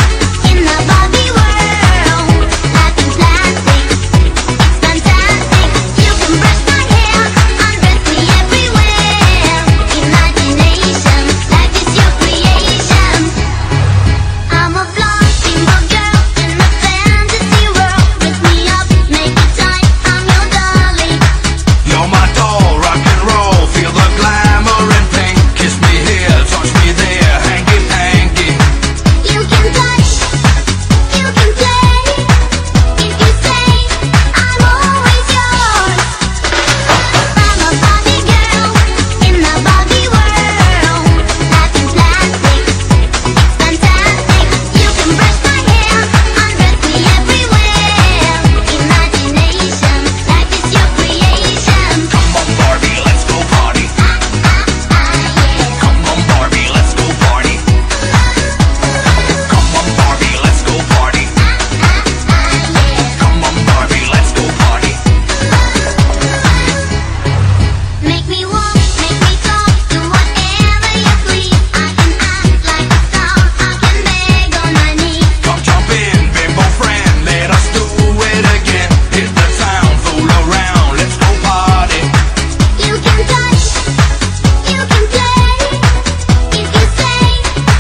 in the Barbie world. Life in plastic, it's fantastic. You can brush my hair, undress me everywhere. Imagination, life is your creation. I'm a flossing girl in a fantasy world. Dress me up, make it tight. I'm your darling. You're my doll, rock and roll. Feel the glamour and pink. Kiss me here, touch me there. Hanky panky. You can touch, you can play. If you say I'm always yours. I'm a Barbie girl in the Barbie world. Life in plastic, it's fantastic. You can brush my hair, undress me everywhere. Imagination, life is your creation. Come on, Barbie, let's go party. Yeah. Come on, Barbie, let's go party. Come on, Barbie, let's go party. Come on, Barbie, let's go party. Make me walk, make me talk, do whatever you please. I can act like a star, I can beg on my knees. Come jump in, bimbo friend. Let us do it again. Hit the town, fool around. Let's go party. You can touch, you can play. If you say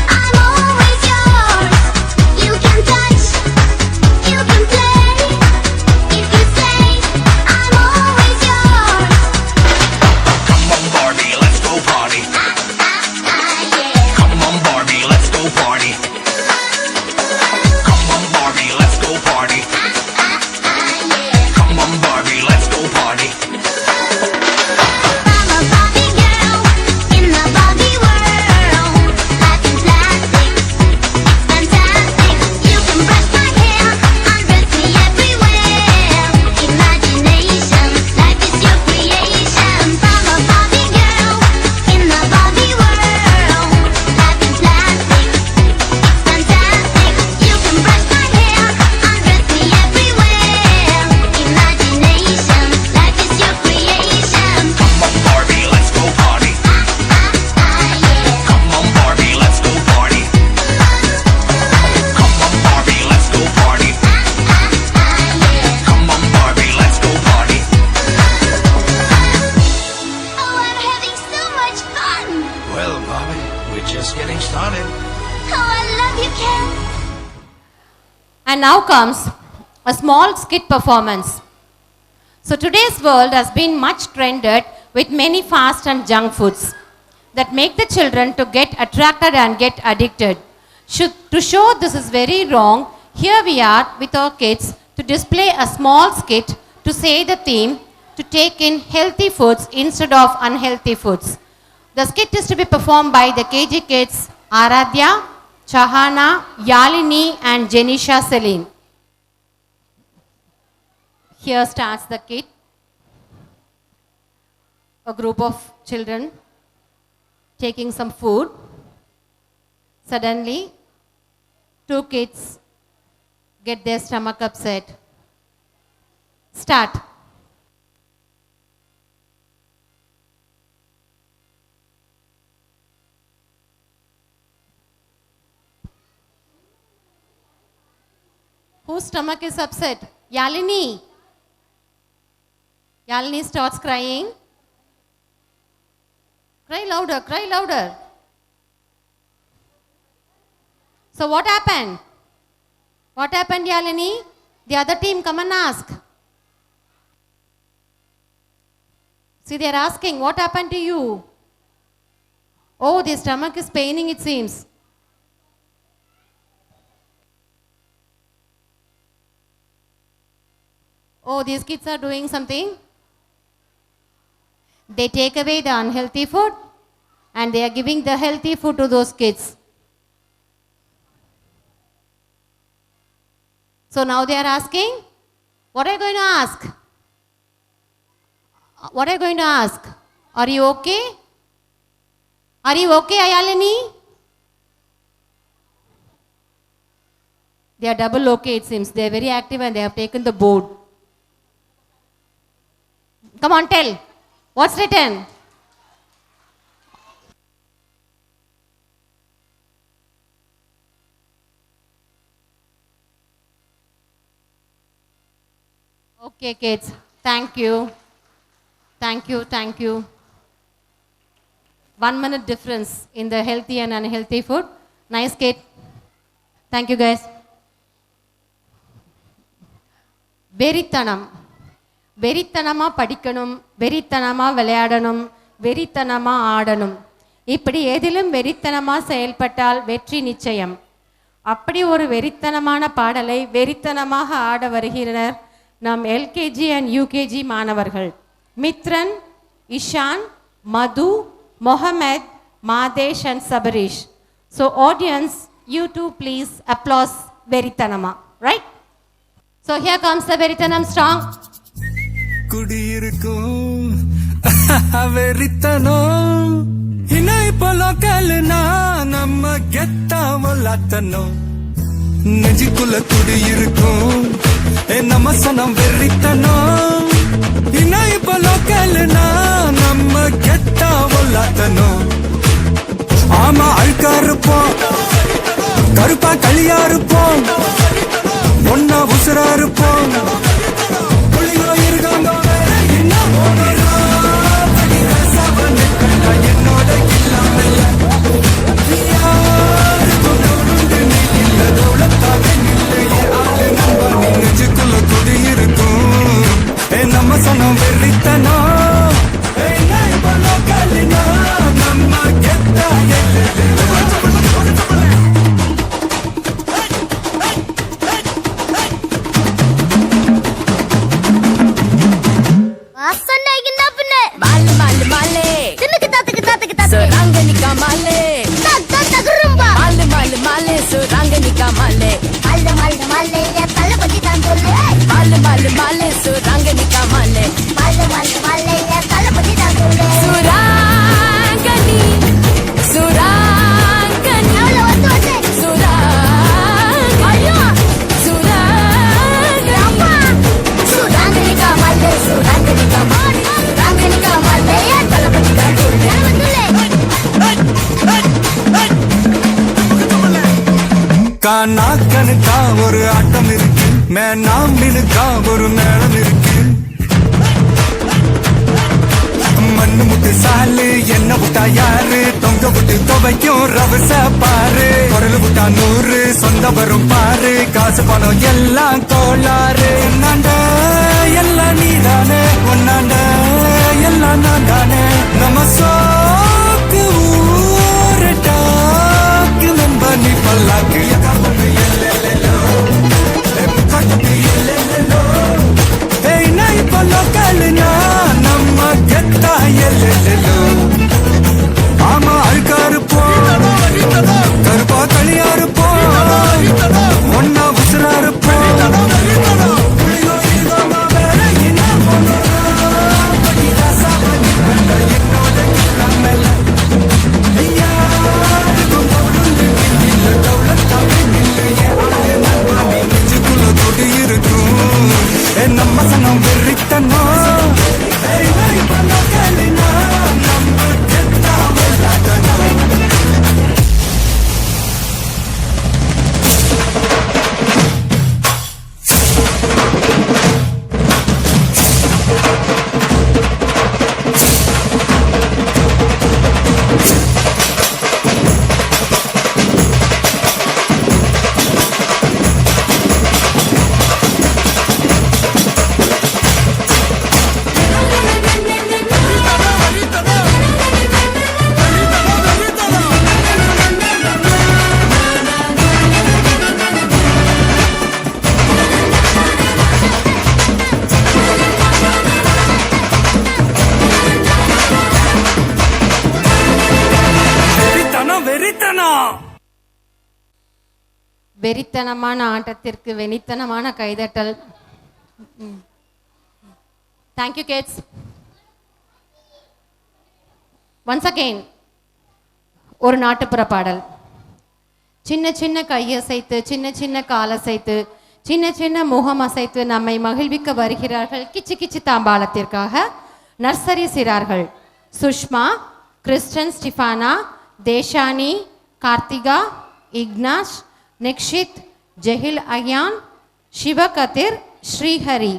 I'm always yours. You can touch, you can play. If you say I'm always yours. Come on, Barbie, let's go party. Yeah. Come on, Barbie, let's go party. Come on, Barbie, let's go party. Come on, Barbie, let's go party. I'm a Barbie girl in the Barbie world. Life in plastic, it's fantastic. You can brush my hair, undress me everywhere. Imagination, life is your creation. I'm a Barbie girl in the Barbie world. Life in plastic, it's fantastic. You can brush my hair, undress me everywhere. Imagination, life is your creation. Come on, Barbie, let's go party. Yeah. Come on, Barbie, let's go party. Come on, Barbie, let's go party. Come on, Barbie, let's go party. Oh, I'm having so much fun! Well, Barbie, we're just getting started. Oh, I love you, Ken! And now comes a small skit performance. So today's world has been much trended with many fast and junk foods that make the children to get attracted and get addicted. To show this is very wrong, here we are with our kids to display a small skit to say the theme to take in healthy foods instead of unhealthy foods. The skit is to be performed by the KG kids Aradhya, Chahana, Yalini and Jenisha Celine. Here starts the kit. A group of children taking some food. Suddenly, two kids get their stomach upset. Start. Whose stomach is upset? Yalini. Yalini starts crying. Cry louder, cry louder. So what happened? What happened, Yalini? The other team, come and ask. See, they are asking, what happened to you? Oh, the stomach is paining, it seems. Oh, these kids are doing something. They take away the unhealthy food and they are giving the healthy food to those kids. So now they are asking, what are you going to ask? What are you going to ask? Are you okay? Are you okay, Ayalini? They are double okay, it seems. They are very active and they have taken the board. Come on, tell. What's written? Okay, kids. Thank you. Thank you, thank you. 1 minute difference in the healthy and unhealthy food. Nice, kid. Thank you, guys. வெறித்தனம் வெறித்தனமா படிக்கணும், வெறித்தனமா விளையாடணும், வெறித்தனமா ஆடணும். இப்படி எதிலும் வெறித்தனமா செயல்பட்டால் வெற்றி நிச்சயம். அப்படி ஒரு வெறித்தனமான பாடலை வெறித்தனமாக ஆட வருகிறனர் நம் எல்கேஜி அண்ட் யூகேஜி மாணவர்கள் மித்ரன், இஷான், மது, Mohammed, Madesh and Sabarish. So audience, you too please applause Verithanama, right? So here comes the Verithanam song. குடியிருக்கும் வெறித்தனம் இணை பலோக்கல்னா நம்ம கெத்தாமலாத்தனம் நெஞ்சுக்குள்ள குடியிருக்கும் நம்ம சனம் வெறித்தனம் இணை பலோக்கல்னா நம்ம கெத்தாமலாத்தனம் ஆமா அழுக்கா இருப்போம் கருப்பா களியா இருப்போம் ஒன்னா உசுரா இருப்போம் நெஞ்சுக்குள்ள குடியிருக்கும் நம்ம சனம் வெறித்தனா நம்ம கெத்தா நாக்கனுக்கா ஒரு ஆட்டம் இருக்கு மேனாம்பினுக்கா ஒரு மேளம் இருக்கு மண்ணு முட்டு சாலு என்ன விட்டா யாரு தொங்க விட்டு துவைக்கும் ரவச பாரு குரல் விட்டா 100 சொந்த வரும் பாரு காசு பணம் எல்லாம் கோளாறு என்னாண்ட எல்லாம் நீதானே ஒன்னாண்ட எல்லாம் நான் தானே நம்ம சோக்கு ஊரட்டாக்கு நம்ப நீ பல்லாக்கு நம்ம கெத்தா எல்லோ ஆமா அழுக்கா இருப்போம் கருப்பா களியா இருப்போம் ஒன்னா உசுரா இருப்போம் நம்ம சனம் வெறித்தனோ வெறித்தனமான ஆட்டத்திற்கு வெனித்தனமான கைதட்டல். Thank you kids. Once again ஒரு நாட்டுப்புற பாடல். சின்ன சின்ன கையசைத்து சின்ன சின்ன காலசைத்து சின்ன சின்ன முகம் அசைத்து நம்மை மகிழ்விக்க வருகிறார்கள் கிச்சு கிச்சு தாம்பாளத்திற்காக நர்சரி சிறார்கள் சுஷ்மா, கிறிஸ்டன் ஸ்டிஃபானா, தேஷானி, கார்த்திகா, இக்னாஷ், நிக்ஷித், ஜெஹில் அயான், சிவகதிர், ஸ்ரீஹரி.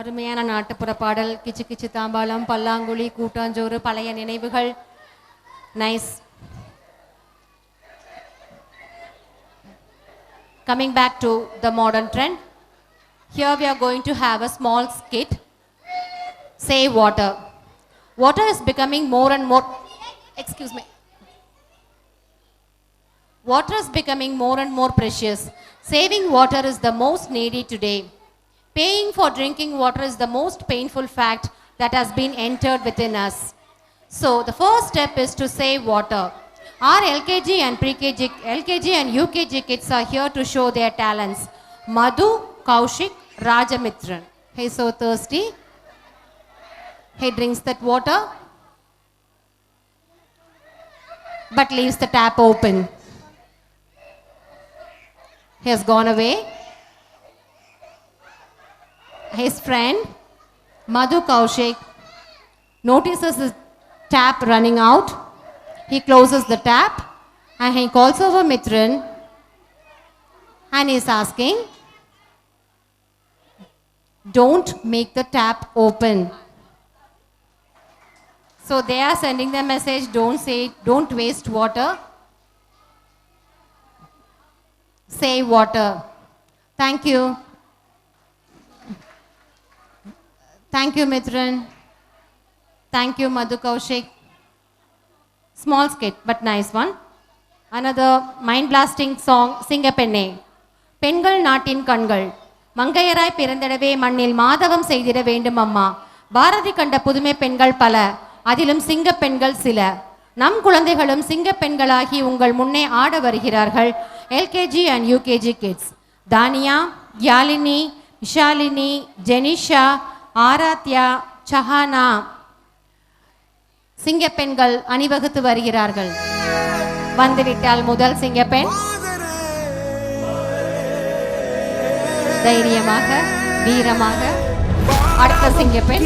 அருமையான நாட்டுப்புற பாடல் கிச்சு கிச்சு தாம்பாளம் பல்லாங்குழி கூட்டாஞ்சோறு பழைய நினைவுகள் nice. Coming back to the modern trend, here we are going to have a small skit, Save Water. Water is becoming more and more, excuse me. Water is becoming more and more precious. Saving water is the most needy today. Paying for drinking water is the most painful fact that has been entered within us. So the first step is to save water. Our LKG and UKG kids are here to show their talents. Madhu, Kaushik, Rajamitran. He's so thirsty. He drinks that water, but leaves the tap open. He has gone away. His friend, Madhu Kaushik, notices the tap running out. He closes the tap and he calls over Mitran and is asking, don't make the tap open. So they are sending the message, don't waste water. Save water. Thank you. Thank you, Mitran. Thank you, Madhu Kaushik. Small skit, but nice one. Another mind-blasting song, Singapenne. Pengal Natin Kangal. Mangaiyarai Pirandadave Mannil Madhavam Seidira Vendum Amma. Bharati Kanda Pudume Pengal Pala. அதிலும் சிங்க பெண்கள் சில. நம் குழந்தைகளும் சிங்க பெண்களாகி உங்கள் முன்னே ஆட வருகிறார்கள். LKG and UKG kids. Tania, Yalini, Vishalini, Jenisha, Aradhya, Sahana சிங்க பெண்கள் அணிவகுத்து வருகிறார்கள். வந்துவிட்டால் முதல் சிங்கப்பெண். தைரியமாக, வீரமாக அடுத்த சிங்கப்பெண்.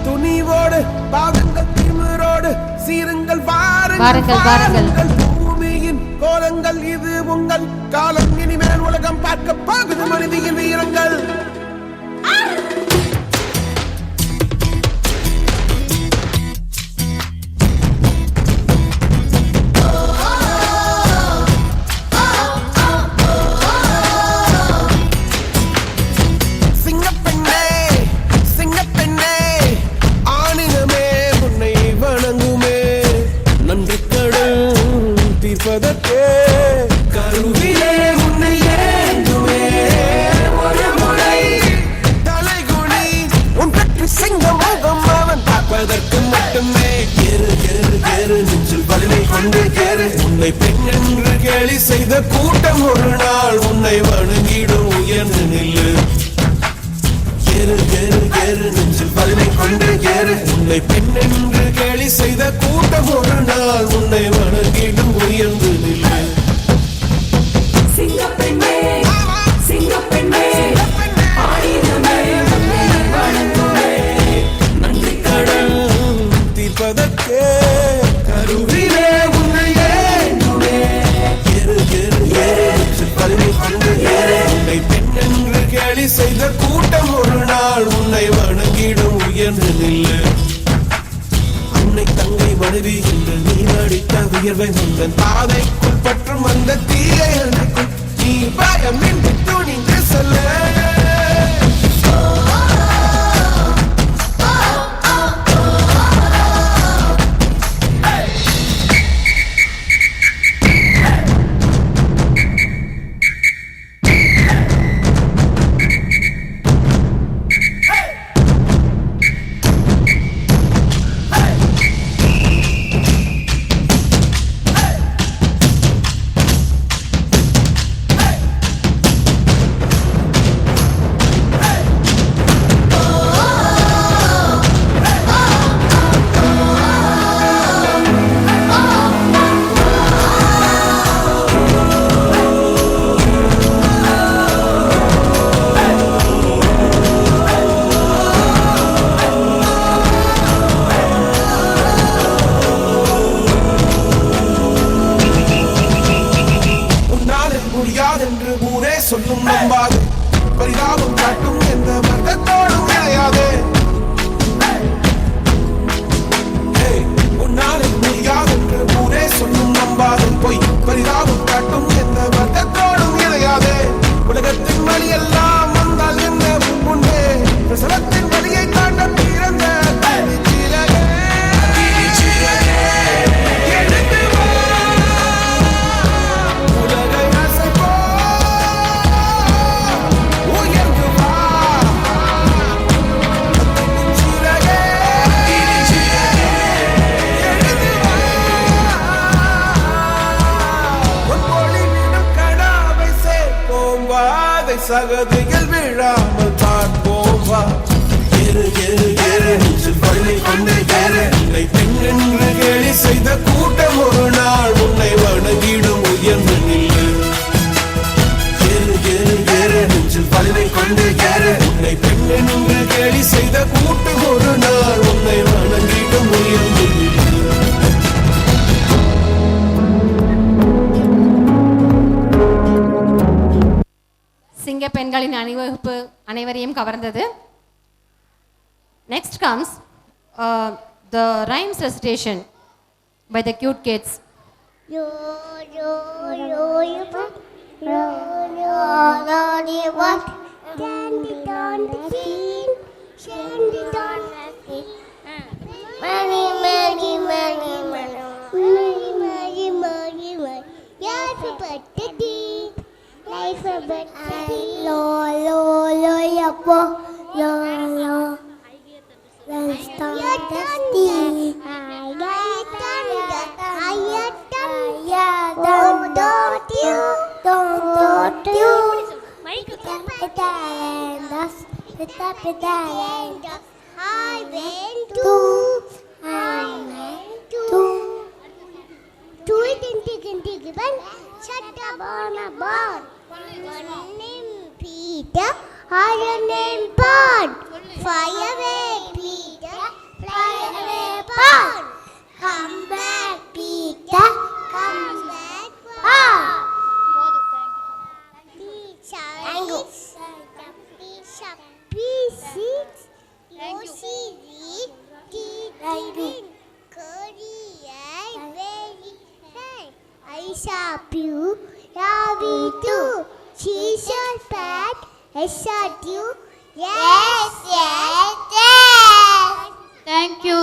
துணிவோடு பாதங்கள் திமிரோடு சீருங்கள் வாருங்கள் வாருங்கள். பூமியின் கோலங்கள் இது உங்கள் காலம். இனிமேல் உலகம் பார்க்க போகுது மனிதியின் வீரங்கள். கருவிலே உன்னை ஏந்துமே ஒரு முறை தலைகுனி உன் பற்றி சிங்க முகம் அவன் பார்ப்பதற்கு மட்டுமே. ஏறு ஏறு ஏறு நெஞ்சில் வலிமை கொண்டு ஏறு. உன்னை பெண் என்று கேலி செய்த கூட்டம் ஒரு நாள் உன்னை வணங்கிடும். உயர்ந்து நில்லு. ஏறு ஏறு ஏறு நெஞ்சில் வலிமை கொண்டு ஏறு. உன்னை பெண் என்று கேலி செய்த கூட்டம் ஒரு நாள் உன்னை வணங்கிடும். உயர்ந்து நில்லு. சிங்கப்பெண்ணே சிங்கப்பெண்ணே ஆயுதமே உன்னை வணங்குமே. நன்றி கடன் தீர்ப்பதற்கே கருவிலே உன்னை ஏந்துமே. ஏறு ஏறு ஏறு நெஞ்சில் வலிமை கொண்டு ஏறு. உன்னை பெண் என்று கேலி செய்த கூட்டம் ஒரு நாள் உன்னை வணங்கிடும். உயர்ந்து நில்லு. அன்னை தங்கை மனைவி என்று நீ நடித்த வியர்வை முந்தன் பாதைக்குள் பற்றும் அந்த தீயை அணைக்கும். நீ பயமின்றி துணிந்து சொல்ல. சகதியில் விழாமல் பார்ப்போம் வா ஏறு ஏறு ஏறு நெஞ்சில் பள்ளி கொண்டு ஏறு உன்னை பெண்ணென்று கேலி செய்த கூட்டம் ஒரு நாள் உன்னை வணங்கிடும் உயர்ந்து நில்லு ஏறு ஏறு ஏறு நெஞ்சில் பள்ளி கொண்டு ஏறு உன்னை பெண்ணென்று கேலி செய்த கூட்டம் ஒரு நாள் உன்னை வணங்கிடும் உயர்ந்து நில்லு சிங்க பெண்களின் அணிவகுப்பு அனைவரையும் கவர்ந்தது. Next comes the rhymes recitation by the cute kids. Yo yo yo yo yo yo yo what? Stand it on the scene, stand it on the scene. Money, money, money, money, money, money, money, money. Yes, but the deed, life but the deed. Lo lo lo ya po, lo lo. Let's start the steam. Don't you? I went to it in Tigan, shut up on a bar. One name Peter, other name Paul. Fly away, Peter, fly away, Paul. Come back, Peter, come back, Paul. I shot you, Ravi too. She shot back, I shot you. Yes, yes, yes. Thank you.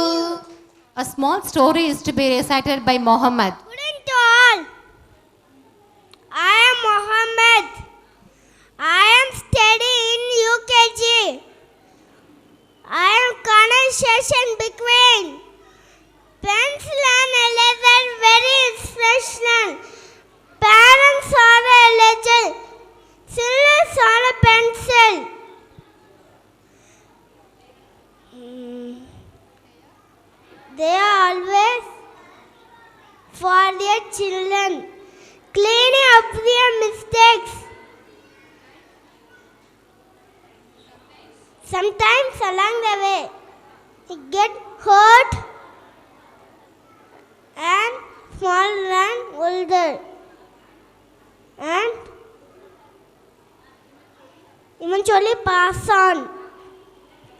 A small story is to be recited by Mohammed. Couldn't all. I am Mohammed. I am studying in UKG. I am conversation between pencil and a leather, very inspirational. Parents are a legend. Silvers are a pencil. They are always for their children, cleaning up their mistakes. Sometimes along the way, they get hurt and fall and older. And eventually pass on.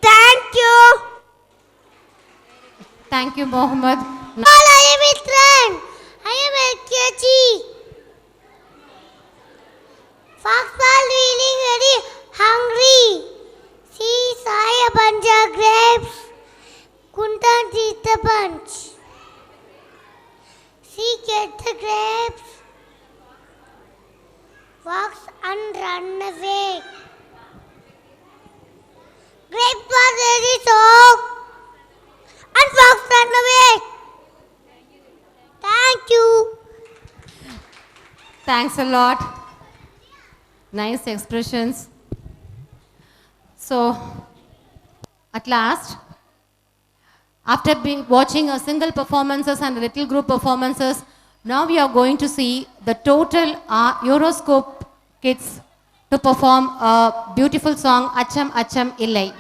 Thank you. Thank you, Mohammed. All I am Mitran. I am LKG. Fox are really very hungry. See, saw a bunch of grapes. Couldn't eat the bunch. See, get the grapes. Fox and run away. Grapes were very soft. And Fox ran away. Thank you. Thanks a lot. Nice expressions. So, at last, after watching a single performances and little group performances, now we are going to see the total Euroscope kids to perform a beautiful song, Acham Acham Illai.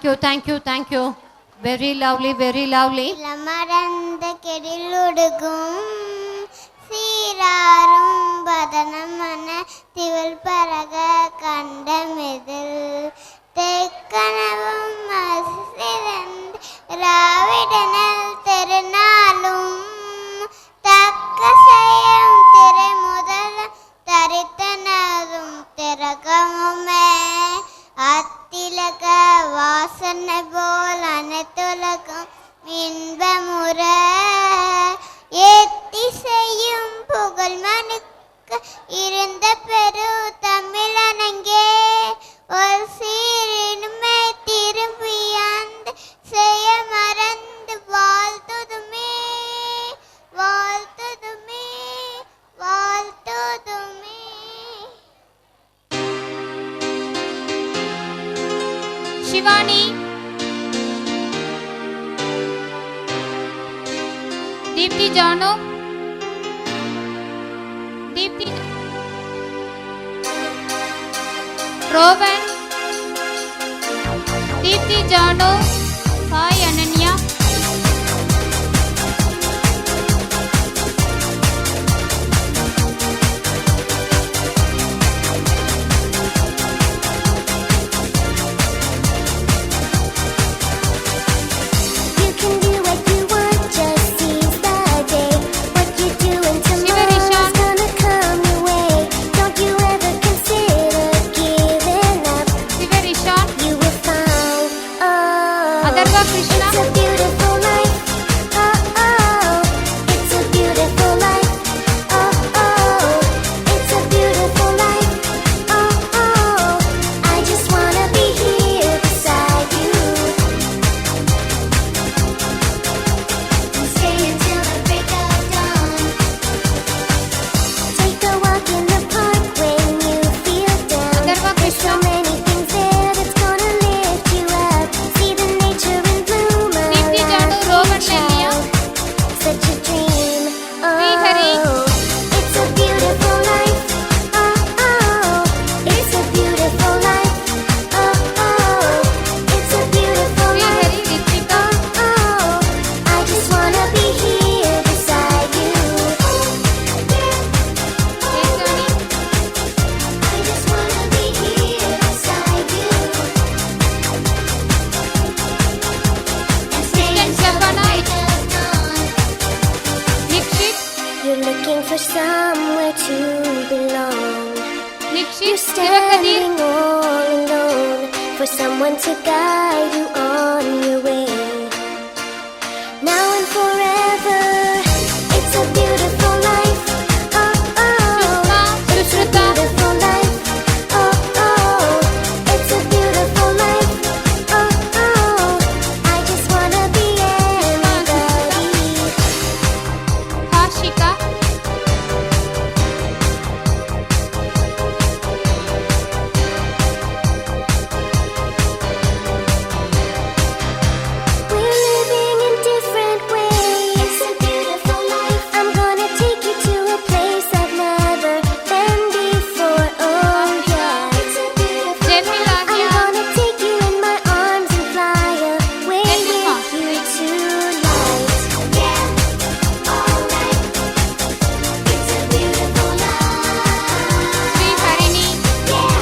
Thank you, thank you, thank you. Very lovely, very lovely. இளமரந்த கெடிலுடுகும் சீராரும் பதனமன திவள் பரக கண்டமிதில் தெக்கனவும் சிறந்து ராவிடனல் திருநாளும் தக்க செய்யும் திரை முதல் தரித்தனதும் திறகமுமே அத்திலக வாசனை போல் அனைத்துலகம் இன்பமுற ஏத்தி செய்யும் புகழ் மனுக்கு இருந்த பெரு தமிழனங்கே ஒரு சீரினுமே திரும்பி அந்த செய்ய மறந்து வாழ்த்துதுமே வாழ்த்துதுமே வாழ்த்துதுமே. Shivani, Deepti Jano, Deepti, Rowan, Deepti Jano, Hi Ananya, You can do what you want, just seize the day. What you doing tomorrow's Rishan. gonna come your way. Don't you ever consider giving up. Sivarishan, You will find, oh, Adarva Krishna, it's a beautiful life. Oh, oh, it's a beautiful life. Oh, oh, it's a beautiful life. Oh, oh, I just wanna be here beside you. And stay until the break of dawn. Take a walk in the park when you feel down. Adarva There's so Krishna, many things there that's gonna lift you up. See the nature in bloom Deepti Jano, around Rowan you, Nelia, child. Such a dream. Srihari. Oh, it's a beautiful life. Oh, oh, it's a beautiful life. Oh, oh, it's a beautiful life. Srihari, Ritika, Oh, oh, I just wanna be here beside you. Kesani, I just wanna be here beside you. And stay Kristen until the Shabana, break of dawn. Nikshit, You're looking for somewhere to belong. Nikshit, You're Sivakadir, standing all alone for someone to guide you on your way. Now and forever, it's a beautiful life. Oh, oh, it's a beautiful life. Oh, oh, it's a beautiful life. Oh, oh, I just wanna be anybody. Hashika, We're living in different ways. It's a beautiful life. I'm gonna take you to a place I've never been before. Oh yeah, it's a beautiful Jeffrey life. I'm Lagia, gonna take you in my arms and fly away Jessica. with you tonight. Yeah, alright. It's a beautiful life. Sriharini, Yeah,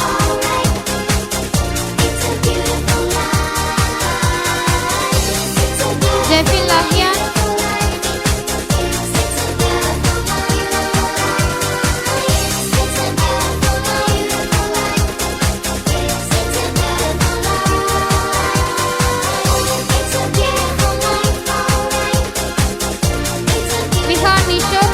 alright. It's a beautiful life. It's a beautiful Jeffrey Lagia, Vihan Nishok,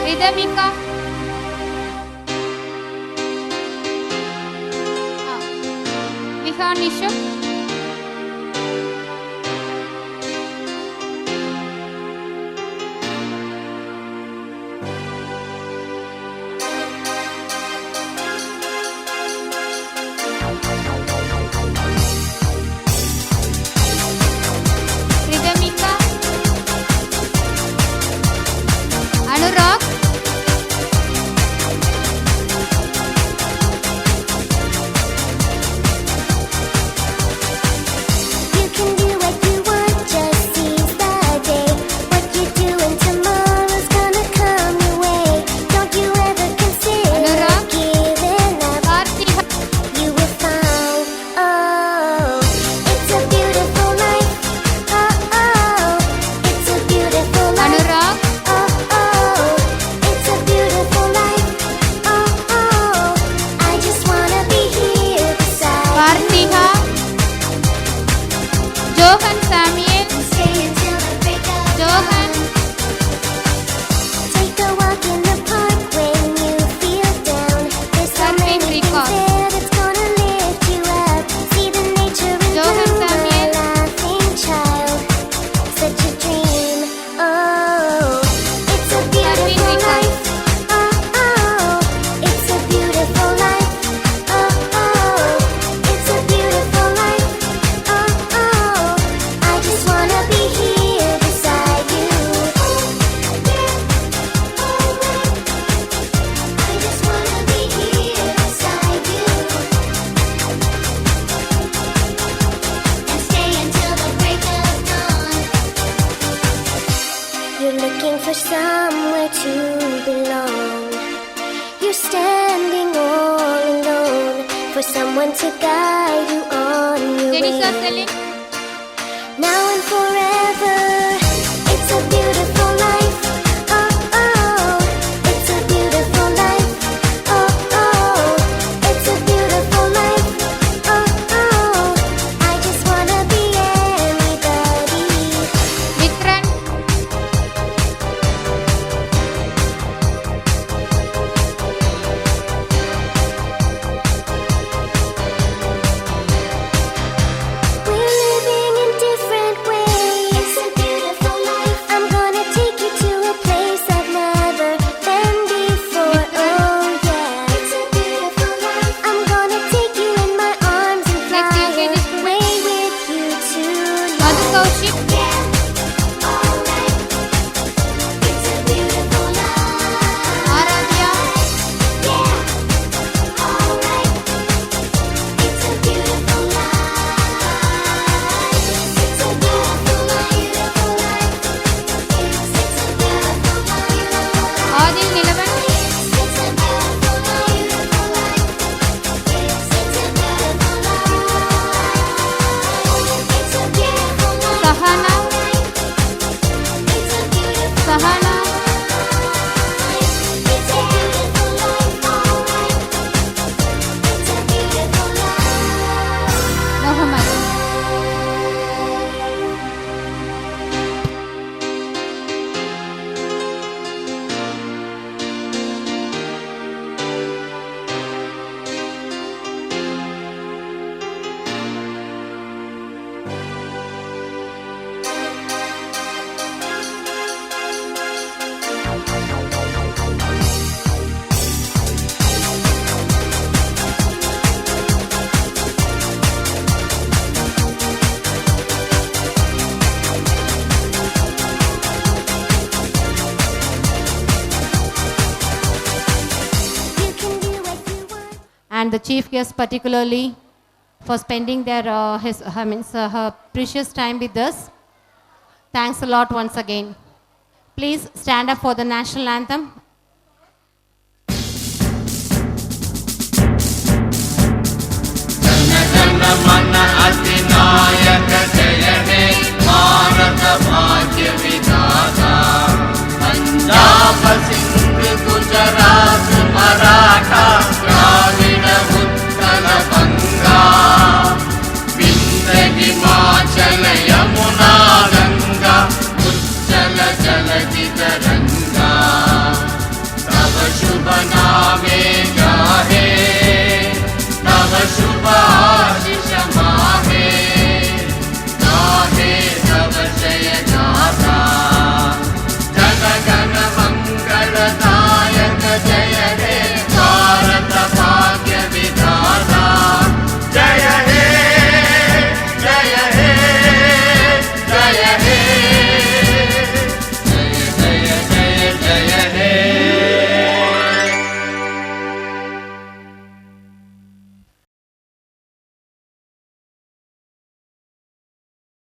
Ridhamika, Vihan Nishok, Ridhamika, You're looking for somewhere to belong. You're standing all alone for someone to guide you on your Jenisa way. Celine. Now and forever, it's a beautiful life. Oh, oh, it's a beautiful life. Oh, oh, it's a beautiful life. Oh, oh, I just wanna be anybody. Mitran. We're living in different ways. It's a beautiful life. I'm gonna take you to a place I've never been before. Oh yeah, it's a beautiful life. I'm gonna take you in my arms and fly Next year, British student. away with you tonight. Madhu Kaushik. Yeah, alright. It's a beautiful life. Aradhya. Yeah, alright. It's a beautiful life. It's a beautiful life. Beautiful life. It's a beautiful life. Adil Nilavan. It's a beautiful life. Beautiful life. It's a beautiful life. It's a beautiful life. Sahana. It's a beautiful Sahana. It's a beautiful life. Alright. It's a beautiful life. Mohammed. You can do what you want. And the chief guest particularly for spending their her precious time with us. Thanks a lot once again. Please stand up for the national anthem. Yamuna Ganga Ucchala Jalagita Ranga